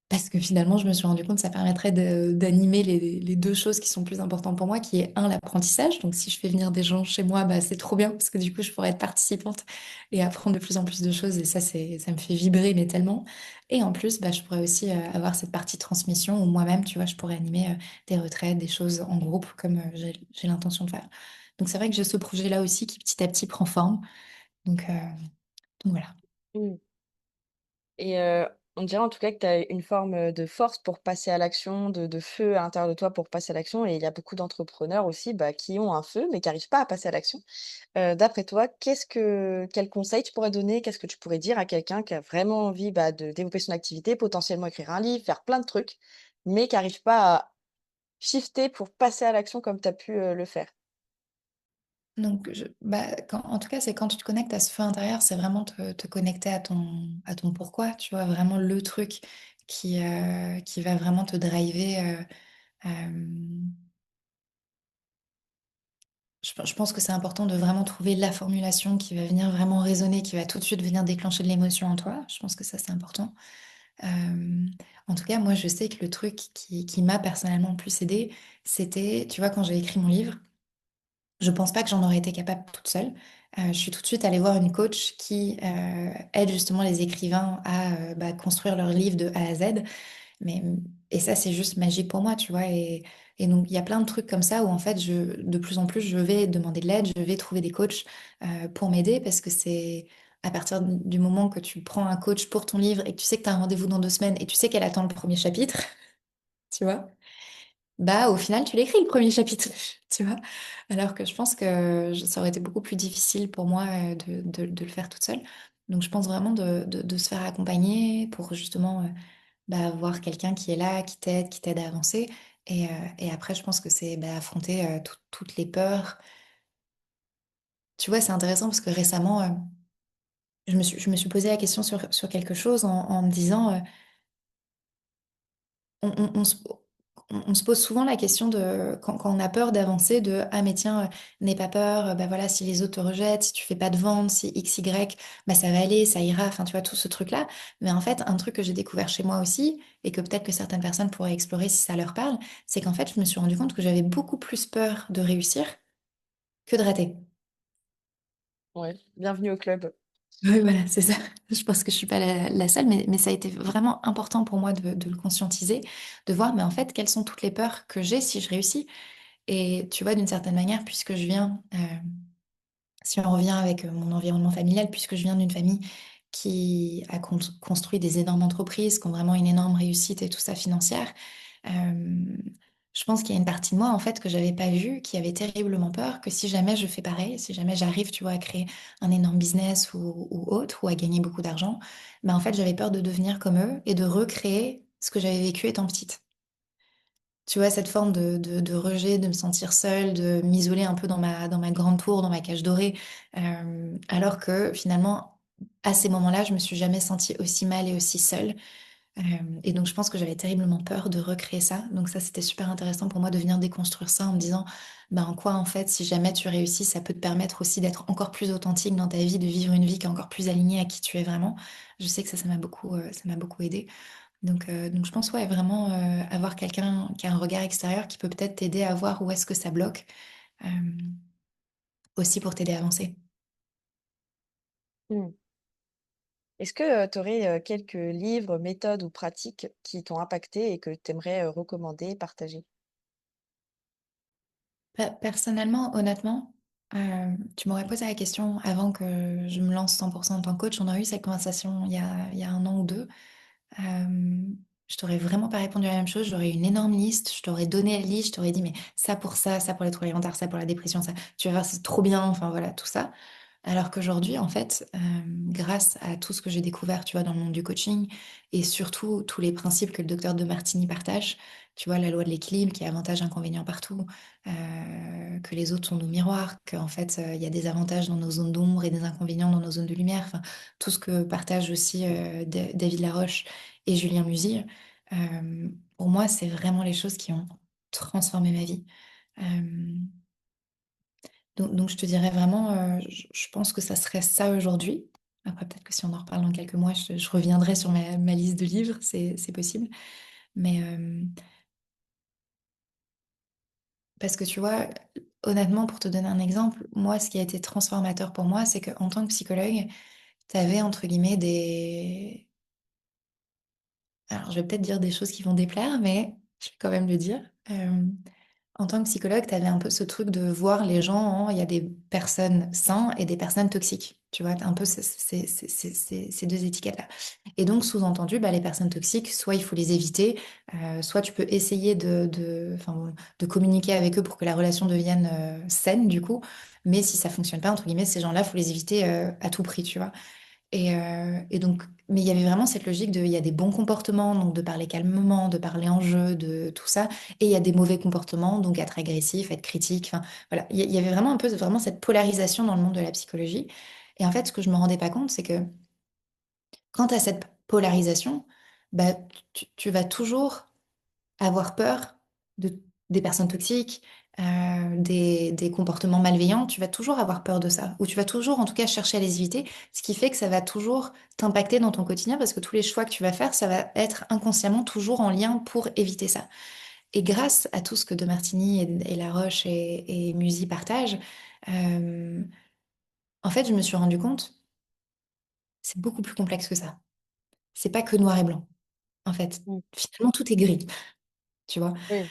Parce que finalement, je me suis rendu compte que ça permettrait d'animer les deux choses qui sont plus importantes pour moi, qui est un, l'apprentissage. Donc, si je fais venir des gens chez moi, bah, c'est trop bien parce que du coup, je pourrais être participante et apprendre de plus en plus de choses. Et ça, ça me fait vibrer, mais tellement. Et en plus, bah, je pourrais aussi avoir cette partie transmission où moi-même, tu vois, je pourrais animer des retraites, des choses en groupe comme j'ai l'intention de faire. Donc, c'est vrai que j'ai ce projet-là aussi qui petit à petit prend forme. Donc, euh, donc voilà. Mm. Et on dirait en tout cas que tu as une forme de force pour passer à l'action, de feu à l'intérieur de toi pour passer à l'action. Et il y a beaucoup d'entrepreneurs aussi bah, qui ont un feu mais qui n'arrivent pas à passer à l'action. D'après toi, quel conseil tu pourrais donner? Qu'est-ce que tu pourrais dire à quelqu'un qui a vraiment envie bah, de développer son activité, potentiellement écrire un livre, faire plein de trucs, mais qui n'arrive pas à shifter pour passer à l'action comme tu as pu le faire? Donc, en tout cas, c'est quand tu te connectes à ce feu intérieur, c'est vraiment te connecter à ton pourquoi, tu vois, vraiment le truc qui va vraiment te driver. Euh, je pense que c'est important de vraiment trouver la formulation qui va venir vraiment résonner, qui va tout de suite venir déclencher de l'émotion en toi. Je pense que ça, c'est important. Euh, En tout cas, moi, je sais que le truc qui m'a personnellement le plus aidé, c'était, tu vois, quand j'ai écrit mon livre. Je pense pas que j'en aurais été capable toute seule. Je suis tout de suite allée voir une coach qui aide justement les écrivains à bah, construire leur livre de A à Z. Mais, et ça, c'est juste magique pour moi, tu vois. Et donc, il y a plein de trucs comme ça où en fait, de plus en plus, je vais demander de l'aide, je vais trouver des coachs pour m'aider parce que c'est à partir du moment que tu prends un coach pour ton livre et que tu sais que tu as un rendez-vous dans 2 semaines et tu sais qu'elle attend le premier chapitre, tu vois. Bah, au final, tu l'écris le premier chapitre, tu vois. Alors que je pense que ça aurait été beaucoup plus difficile pour moi de le faire toute seule. Donc, je pense vraiment de se faire accompagner pour justement bah, voir quelqu'un qui est là, qui t'aide à avancer. Et après, je pense que c'est bah, affronter toutes les peurs. Tu vois, c'est intéressant parce que récemment, je me suis posé la question sur quelque chose en me disant, on on se pose souvent la question de, quand on a peur d'avancer, de ah mais tiens, n'aie pas peur, bah voilà, si les autres te rejettent, si tu fais pas de vente, si X, Y, bah ça va aller, ça ira, enfin tu vois, tout ce truc-là. Mais en fait, un truc que j'ai découvert chez moi aussi, et que peut-être que certaines personnes pourraient explorer si ça leur parle, c'est qu'en fait, je me suis rendu compte que j'avais beaucoup plus peur de réussir que de rater. Ouais, bienvenue au club. Oui, voilà, c'est ça. Je pense que je suis pas la seule, mais ça a été vraiment important pour moi de le conscientiser, de voir, mais en fait, quelles sont toutes les peurs que j'ai si je réussis. Et tu vois, d'une certaine manière, puisque je viens, si on revient avec mon environnement familial, puisque je viens d'une famille qui a construit des énormes entreprises, qui ont vraiment une énorme réussite et tout ça financière, euh, je pense qu'il y a une partie de moi, en fait, que j'avais pas vue, qui avait terriblement peur que si jamais je fais pareil, si jamais j'arrive, tu vois, à créer un énorme business ou autre, ou à gagner beaucoup d'argent, ben en fait, j'avais peur de devenir comme eux et de recréer ce que j'avais vécu étant petite. Tu vois, cette forme de rejet, de me sentir seule, de m'isoler un peu dans ma grande tour, dans ma cage dorée, alors que finalement, à ces moments-là, je me suis jamais sentie aussi mal et aussi seule. Euh, et donc, je pense que j'avais terriblement peur de recréer ça. Donc ça, c'était super intéressant pour moi de venir déconstruire ça en me disant, ben, en quoi, en fait, si jamais tu réussis, ça peut te permettre aussi d'être encore plus authentique dans ta vie, de vivre une vie qui est encore plus alignée à qui tu es vraiment. Je sais que ça m'a beaucoup aidé. Donc je pense ouais, vraiment avoir quelqu'un qui a un regard extérieur qui peut peut-être t'aider à voir où est-ce que ça bloque, euh, aussi pour t'aider à avancer. Mmh. Est-ce que tu aurais quelques livres, méthodes ou pratiques qui t'ont impacté et que tu aimerais recommander, partager? Personnellement, honnêtement, tu m'aurais posé la question avant que je me lance 100% en tant que coach. On a eu cette conversation il y a un an ou deux. Euh, je t'aurais vraiment pas répondu à la même chose. J'aurais une énorme liste. Je t'aurais donné la liste. Je t'aurais dit, mais ça pour les troubles alimentaires, ça pour la dépression, ça. Tu vas voir, c'est trop bien. Enfin voilà, tout ça. Alors qu'aujourd'hui, en fait, grâce à tout ce que j'ai découvert, tu vois, dans le monde du coaching et surtout tous les principes que le docteur de Martini partage, tu vois, la loi de l'équilibre qui a avantages, inconvénients partout, que les autres sont nos miroirs, qu'en fait, il y a des avantages dans nos zones d'ombre et des inconvénients dans nos zones de lumière, enfin, tout ce que partagent aussi David Laroche et Julien Musi, pour moi, c'est vraiment les choses qui ont transformé ma vie. Euh, donc, je te dirais vraiment, je pense que ça serait ça aujourd'hui. Après, peut-être que si on en reparle dans quelques mois, je reviendrai sur ma liste de livres, c'est possible. Mais parce que tu vois, honnêtement, pour te donner un exemple, moi, ce qui a été transformateur pour moi, c'est qu'en tant que psychologue, tu avais, entre guillemets, des... Alors, je vais peut-être dire des choses qui vont déplaire, mais je vais quand même le dire. En tant que psychologue, tu avais un peu ce truc de voir les gens, il y a des personnes saines et des personnes toxiques. Tu vois, t'as un peu ces deux étiquettes-là. Et donc, sous-entendu, bah, les personnes toxiques, soit il faut les éviter, soit tu peux essayer enfin, bon, de communiquer avec eux pour que la relation devienne saine, du coup. Mais si ça fonctionne pas, entre guillemets, ces gens-là, faut les éviter à tout prix, tu vois. Et donc, mais il y avait vraiment cette logique de, il y a des bons comportements, donc de parler calmement, de parler en jeu, de tout ça, et il y a des mauvais comportements, donc être agressif, être critique, enfin voilà, il y avait vraiment un peu vraiment cette polarisation dans le monde de la psychologie. Et en fait, ce que je me rendais pas compte, c'est que quand tu as cette polarisation, bah, tu vas toujours avoir peur de, des personnes toxiques, des comportements malveillants, tu vas toujours avoir peur de ça, ou tu vas toujours en tout cas chercher à les éviter, ce qui fait que ça va toujours t'impacter dans ton quotidien parce que tous les choix que tu vas faire, ça va être inconsciemment toujours en lien pour éviter ça. Et grâce à tout ce que De Martini et Laroche et Musi partagent, euh, en fait, je me suis rendu compte, c'est beaucoup plus complexe que ça. C'est pas que noir et blanc. En fait, Mm. finalement, tout est gris, tu vois. Oui.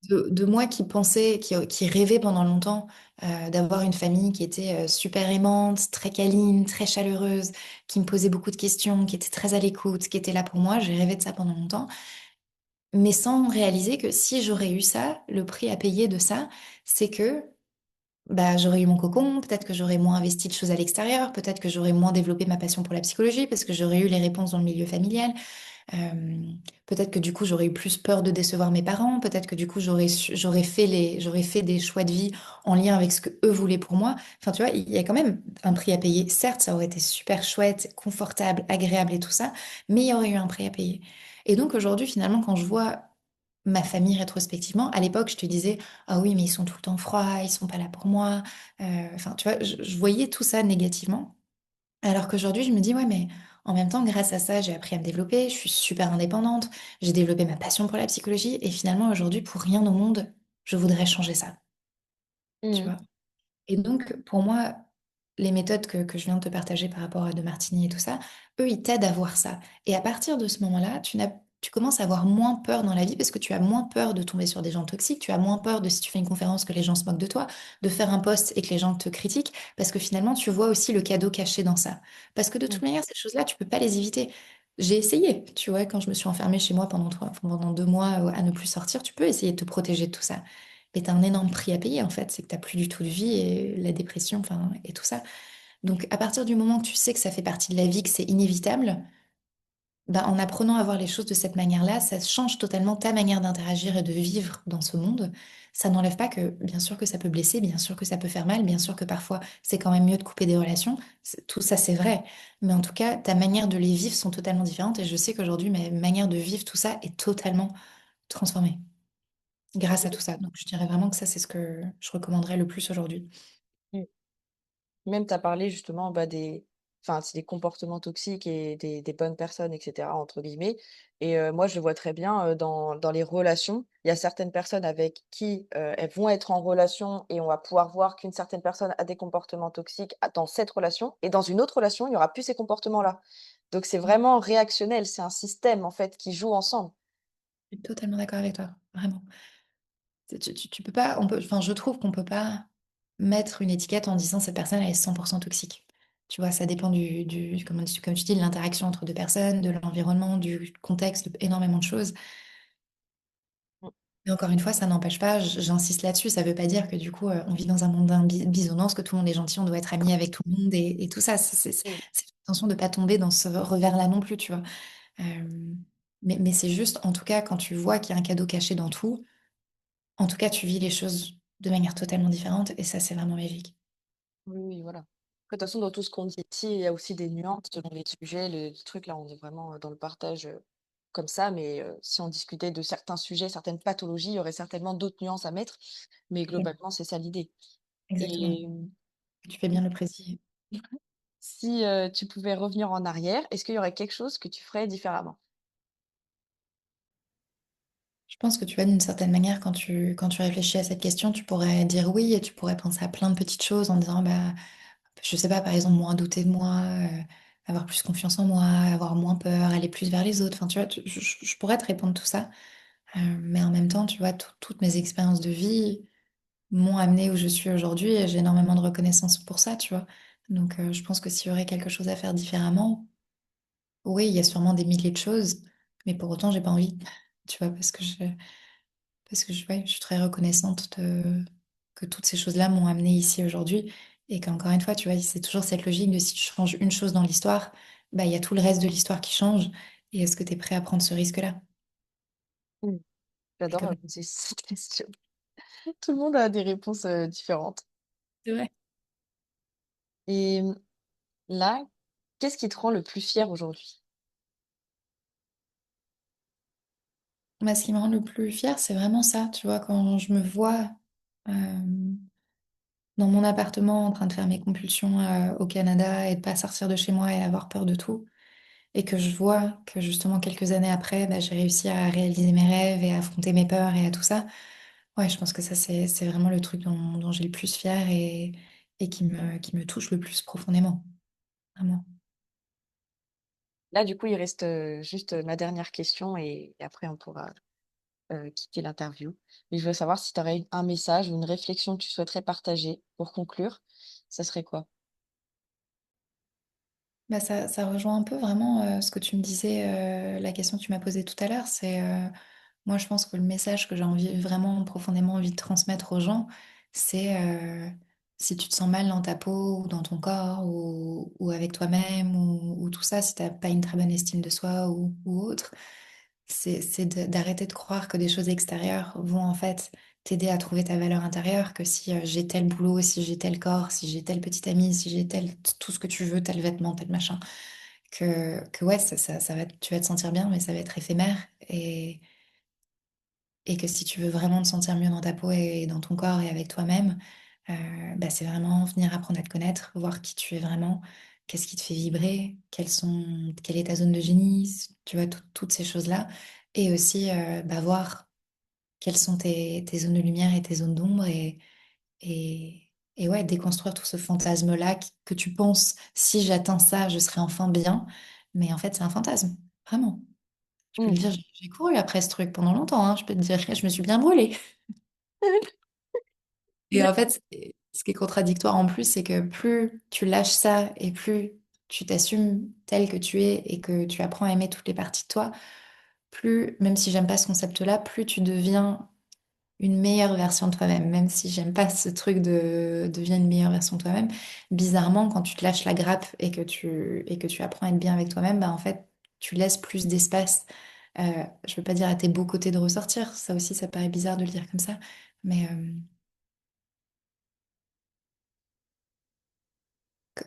De moi qui pensais, qui rêvait pendant longtemps d'avoir une famille qui était super aimante, très câline, très chaleureuse, qui me posait beaucoup de questions, qui était très à l'écoute, qui était là pour moi. J'ai rêvé de ça pendant longtemps, mais sans réaliser que si j'aurais eu ça, le prix à payer de ça, c'est que bah, j'aurais eu mon cocon, peut-être que j'aurais moins investi de choses à l'extérieur, peut-être que j'aurais moins développé ma passion pour la psychologie parce que j'aurais eu les réponses dans le milieu familial. Euh, peut-être que du coup j'aurais eu plus peur de décevoir mes parents, peut-être que du coup j'aurais fait des choix de vie en lien avec ce que eux voulaient pour moi. Enfin tu vois, il y a quand même un prix à payer. Certes, ça aurait été super chouette, confortable, agréable et tout ça, mais il y aurait eu un prix à payer. Et donc aujourd'hui finalement quand je vois ma famille rétrospectivement, à l'époque je te disais ah oui mais ils sont tout le temps froids, ils sont pas là pour moi. Enfin tu vois, je voyais tout ça négativement. Alors qu'aujourd'hui, je me dis, ouais, mais en même temps, grâce à ça, j'ai appris à me développer, je suis super indépendante, j'ai développé ma passion pour la psychologie, et finalement, aujourd'hui, pour rien au monde, je voudrais changer ça, tu Mm. vois. Et donc, pour moi, les méthodes que je viens de te partager par rapport à De Martini et tout ça, eux, ils t'aident à voir ça. Et à partir de ce moment-là, tu commences à avoir moins peur dans la vie parce que tu as moins peur de tomber sur des gens toxiques, tu as moins peur de si tu fais une conférence que les gens se moquent de toi, de faire un post et que les gens te critiquent, parce que finalement, tu vois aussi le cadeau caché dans ça. Parce que de toute Mm. manière, ces choses-là, tu peux pas les éviter. J'ai essayé, tu vois, quand je me suis enfermée chez moi pendant 2 mois à ne plus sortir, tu peux essayer de te protéger de tout ça. Mais t'as un énorme prix à payer en fait, c'est que t'as plus du tout de vie et la dépression, enfin, et tout ça. Donc à partir du moment que tu sais que ça fait partie de la vie, que c'est inévitable, ben, en apprenant à voir les choses de cette manière-là, ça change totalement ta manière d'interagir et de vivre dans ce monde. Ça n'enlève pas que, bien sûr que ça peut blesser, bien sûr que ça peut faire mal, bien sûr que parfois c'est quand même mieux de couper des relations. Tout ça, c'est vrai. Mais en tout cas, ta manière de les vivre sont totalement différentes et je sais qu'aujourd'hui, ma manière de vivre tout ça est totalement transformée grâce à tout ça. Donc je dirais vraiment que ça, c'est ce que je recommanderais le plus aujourd'hui. Mm. Même tu as parlé justement, bah, c'est des comportements toxiques et des «bonnes personnes» et cetera entre guillemets et moi je le vois très bien, dans les relations. Il y a certaines personnes avec qui, elles vont être en relation et on va pouvoir voir qu'une certaine personne a des comportements toxiques dans cette relation et dans une autre relation, il y aura plus ces comportements-là. Donc c'est vraiment réactionnel, c'est un système en fait qui joue ensemble. Je suis totalement d'accord avec toi, vraiment. Tu peux pas, enfin, je trouve qu'on peut pas mettre une étiquette en disant cette personne elle est 100% toxique. Tu vois, ça dépend comme tu dis, de l'interaction entre deux personnes, de l'environnement, du contexte, de énormément de choses. Mais encore une fois, ça n'empêche pas, j'insiste là-dessus, ça veut pas dire que du coup, on vit dans un monde bisounours, que tout le monde est gentil, on doit être ami avec tout le monde et tout ça. Mmh. C'est attention de pas tomber dans ce revers-là non plus, tu vois? Mais c'est juste, en tout cas, quand tu vois qu'il y a un cadeau caché dans tout, en tout cas, tu vis les choses de manière totalement différente et ça, c'est vraiment magique. Oui, oui, voilà. Après, de toute façon, dans tout ce qu'on dit ici, il y a aussi des nuances selon les sujets, les trucs. Là, on est vraiment dans le partage comme ça, mais si on discutait de certains sujets, certaines pathologies, il y aurait certainement d'autres nuances à mettre, mais Oui, globalement, c'est ça l'idée. exactement. Et Tu fais bien de le préciser. si tu pouvais revenir en arrière, est-ce qu'il y aurait quelque chose que tu ferais différemment? Je pense que tu vois, d'une certaine manière, quand tu réfléchis à cette question, tu pourrais dire oui et tu pourrais penser à plein de petites choses en disant, bah, je sais pas, par exemple, moins douter de moi, avoir plus confiance en moi, avoir moins peur, aller plus vers les autres. Enfin, tu vois, je pourrais te répondre tout ça. Mais en même temps, tu vois, toutes mes expériences de vie m'ont amenée où je suis aujourd'hui et j'ai énormément de reconnaissance pour ça, tu vois. Donc, je pense que s'il y aurait quelque chose à faire différemment, oui, il y a sûrement des milliers de choses, mais pour autant, j'ai pas envie, tu vois, ouais, je suis très reconnaissante que toutes ces choses-là m'ont amenée ici aujourd'hui et qu'encore une fois, tu vois, c'est toujours cette logique de si tu changes une chose dans l'histoire, bah, il y a tout le reste de l'histoire qui change et est-ce que tu es prêt à prendre ce risque-là? Mmh. Et J'adore comme poser cette question. Tout le monde a des réponses différentes. c'est vrai. Et là, qu'est-ce qui te rend le plus fier aujourd'hui? Bah, ce qui me rend le plus fière, c'est vraiment ça, tu vois? Quand je me vois, hem, dans mon appartement en train de faire mes compulsions, au Canada et de pas sortir de chez moi et avoir peur de tout et que je vois que justement quelques années après, bah, j'ai réussi à réaliser mes rêves et à affronter mes peurs et à tout ça. Ouais, je pense que ça, c'est vraiment le truc dont j'ai le plus fière et qui me touche le plus profondément, vraiment. Là, du coup, il reste juste ma dernière question et après on pourra quitter l'interview. Mais je veux savoir si tu aurais un message ou une réflexion que tu souhaiterais partager pour conclure, ça serait quoi? Bah, ça rejoint un peu vraiment, ce que tu me disais, la question que tu m'as posée tout à l'heure. Moi, je pense que le message que j'ai vraiment profondément envie de transmettre aux gens, c'est, si tu te sens mal dans ta peau ou dans ton corps ou avec toi-même ou tout ça, si tu pas une très bonne estime de soi ou autre, c'est d'arrêter de croire que des choses extérieures vont en fait t'aider à trouver ta valeur intérieure, que si, j'ai tel boulot, si j'ai tel corps, si j'ai telle petite amie, si j'ai tout ce que tu veux, tel vêtement, tel machin, que ouais, ça va tu vas te sentir bien, mais ça va être éphémère et que si tu veux vraiment te sentir mieux dans ta peau et dans ton corps et avec toi-même, bah, c'est vraiment venir apprendre à te connaître, voir qui tu es vraiment, qu'est-ce qui te fait vibrer, quelle est ta zone de génie, tu vois? Toutes ces choses-là et aussi, bah, voir quelles sont tes zones de lumière et tes zones d'ombre et ouais, déconstruire tout ce fantasme-là que tu penses: «Si j'atteins ça, je serai enfin bien», mais en fait, c'est un fantasme, vraiment. Je peux te Mmh. dire, j'ai couru après ce truc pendant longtemps, hein, je peux te dire, je me suis bien brûlée. Et en fait, ce qui est contradictoire en plus, c'est que plus tu lâches ça et plus tu t'assumes tel que tu es et que tu apprends à aimer toutes les parties de toi, plus, même si j'aime pas ce concept-là, plus tu deviens une meilleure version de toi-même. Même si j'aime pas ce truc de deviens une meilleure version de toi-même, bizarrement, quand tu te lâches la grappe et que tu apprends à être bien avec toi-même, bah, en fait, tu laisses plus d'espace, je veux pas dire à tes beaux côtés de ressortir, ça aussi, ça paraît bizarre de le dire comme ça, mais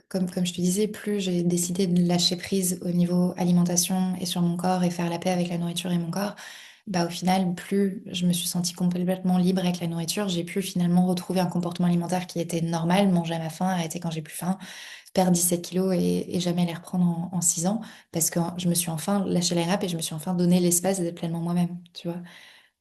comme je te disais, plus j'ai décidé de lâcher prise au niveau alimentation et sur mon corps et faire la paix avec la nourriture et mon corps, bah, au final, plus je me suis sentie complètement libre avec la nourriture, j'ai pu finalement retrouver un comportement alimentaire qui était normal, manger à ma faim, arrêter quand j'ai plus faim, perdre 17 kilos et jamais les reprendre en 6 ans parce que je me suis enfin lâché les râpes et je me suis enfin donné l'espace d'être pleinement moi-même, tu vois?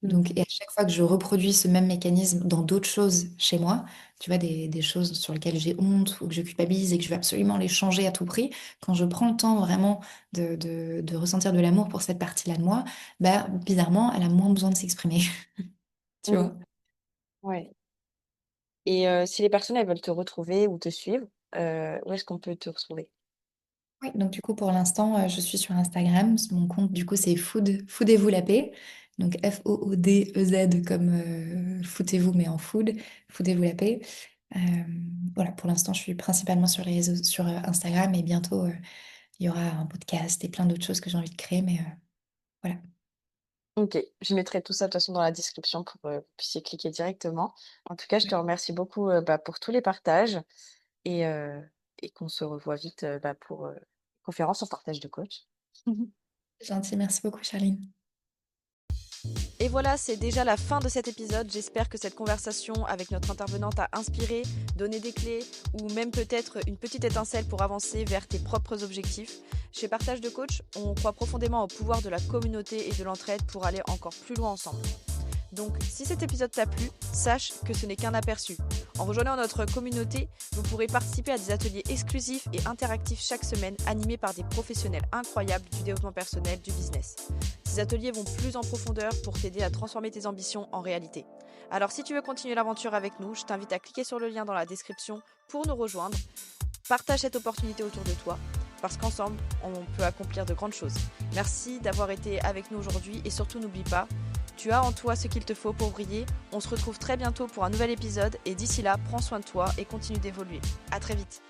Mmh. Donc et à chaque fois que je reproduis ce même mécanisme dans d'autres choses chez moi, tu vois, des choses sur lesquelles j'ai honte ou que je culpabilise et que je veux absolument les changer à tout prix, quand je prends le temps vraiment de ressentir de l'amour pour cette partie-là de moi, bah, bizarrement, elle a moins besoin de s'exprimer, tu Mmh. vois? Ouais. Et si les personnes, elles veulent te retrouver ou te suivre, où est-ce qu'on peut te retrouver? Oui, donc du coup, pour l'instant, je suis sur Instagram. Mon compte, du coup, c'est Foodez-vous la paix. Donc Foodez comme foutez-vous, mais en food. Foodez-vous la paix. Euh, voilà, pour l'instant, je suis principalement sur les réseaux, sur Instagram et bientôt, il y aura un podcast et plein d'autres choses que j'ai envie de créer, mais voilà. OK, je mettrai tout ça de toute façon dans la description pour, que vous puissiez cliquer directement. En tout cas, je te remercie beaucoup, pour tous les partages et heu et qu'on se revoit vite, pour, conférence en partage de coach. C'est gentil, merci beaucoup, Charline. Et voilà, c'est déjà la fin de cet épisode. J'espère que cette conversation avec notre intervenante a inspiré, donné des clés ou même peut-être une petite étincelle pour avancer vers tes propres objectifs. Chez Partage de Coach, on croit profondément au pouvoir de la communauté et de l'entraide pour aller encore plus loin ensemble. Donc, si cet épisode t'a plu, sache que ce n'est qu'un aperçu. En rejoignant notre communauté, vous pourrez participer à des ateliers exclusifs et interactifs chaque semaine, animés par des professionnels incroyables du développement personnel, du business. Ces ateliers vont plus en profondeur pour t'aider à transformer tes ambitions en réalité. Alors, si tu veux continuer l'aventure avec nous, je t'invite à cliquer sur le lien dans la description pour nous rejoindre. Partage cette opportunité autour de toi, parce qu'ensemble, on peut accomplir de grandes choses. Merci d'avoir été avec nous aujourd'hui et surtout n'oublie pas, tu as en toi ce qu'il te faut pour briller. On se retrouve très bientôt pour un nouvel épisode et d'ici là, prends soin de toi et continue d'évoluer. À très vite.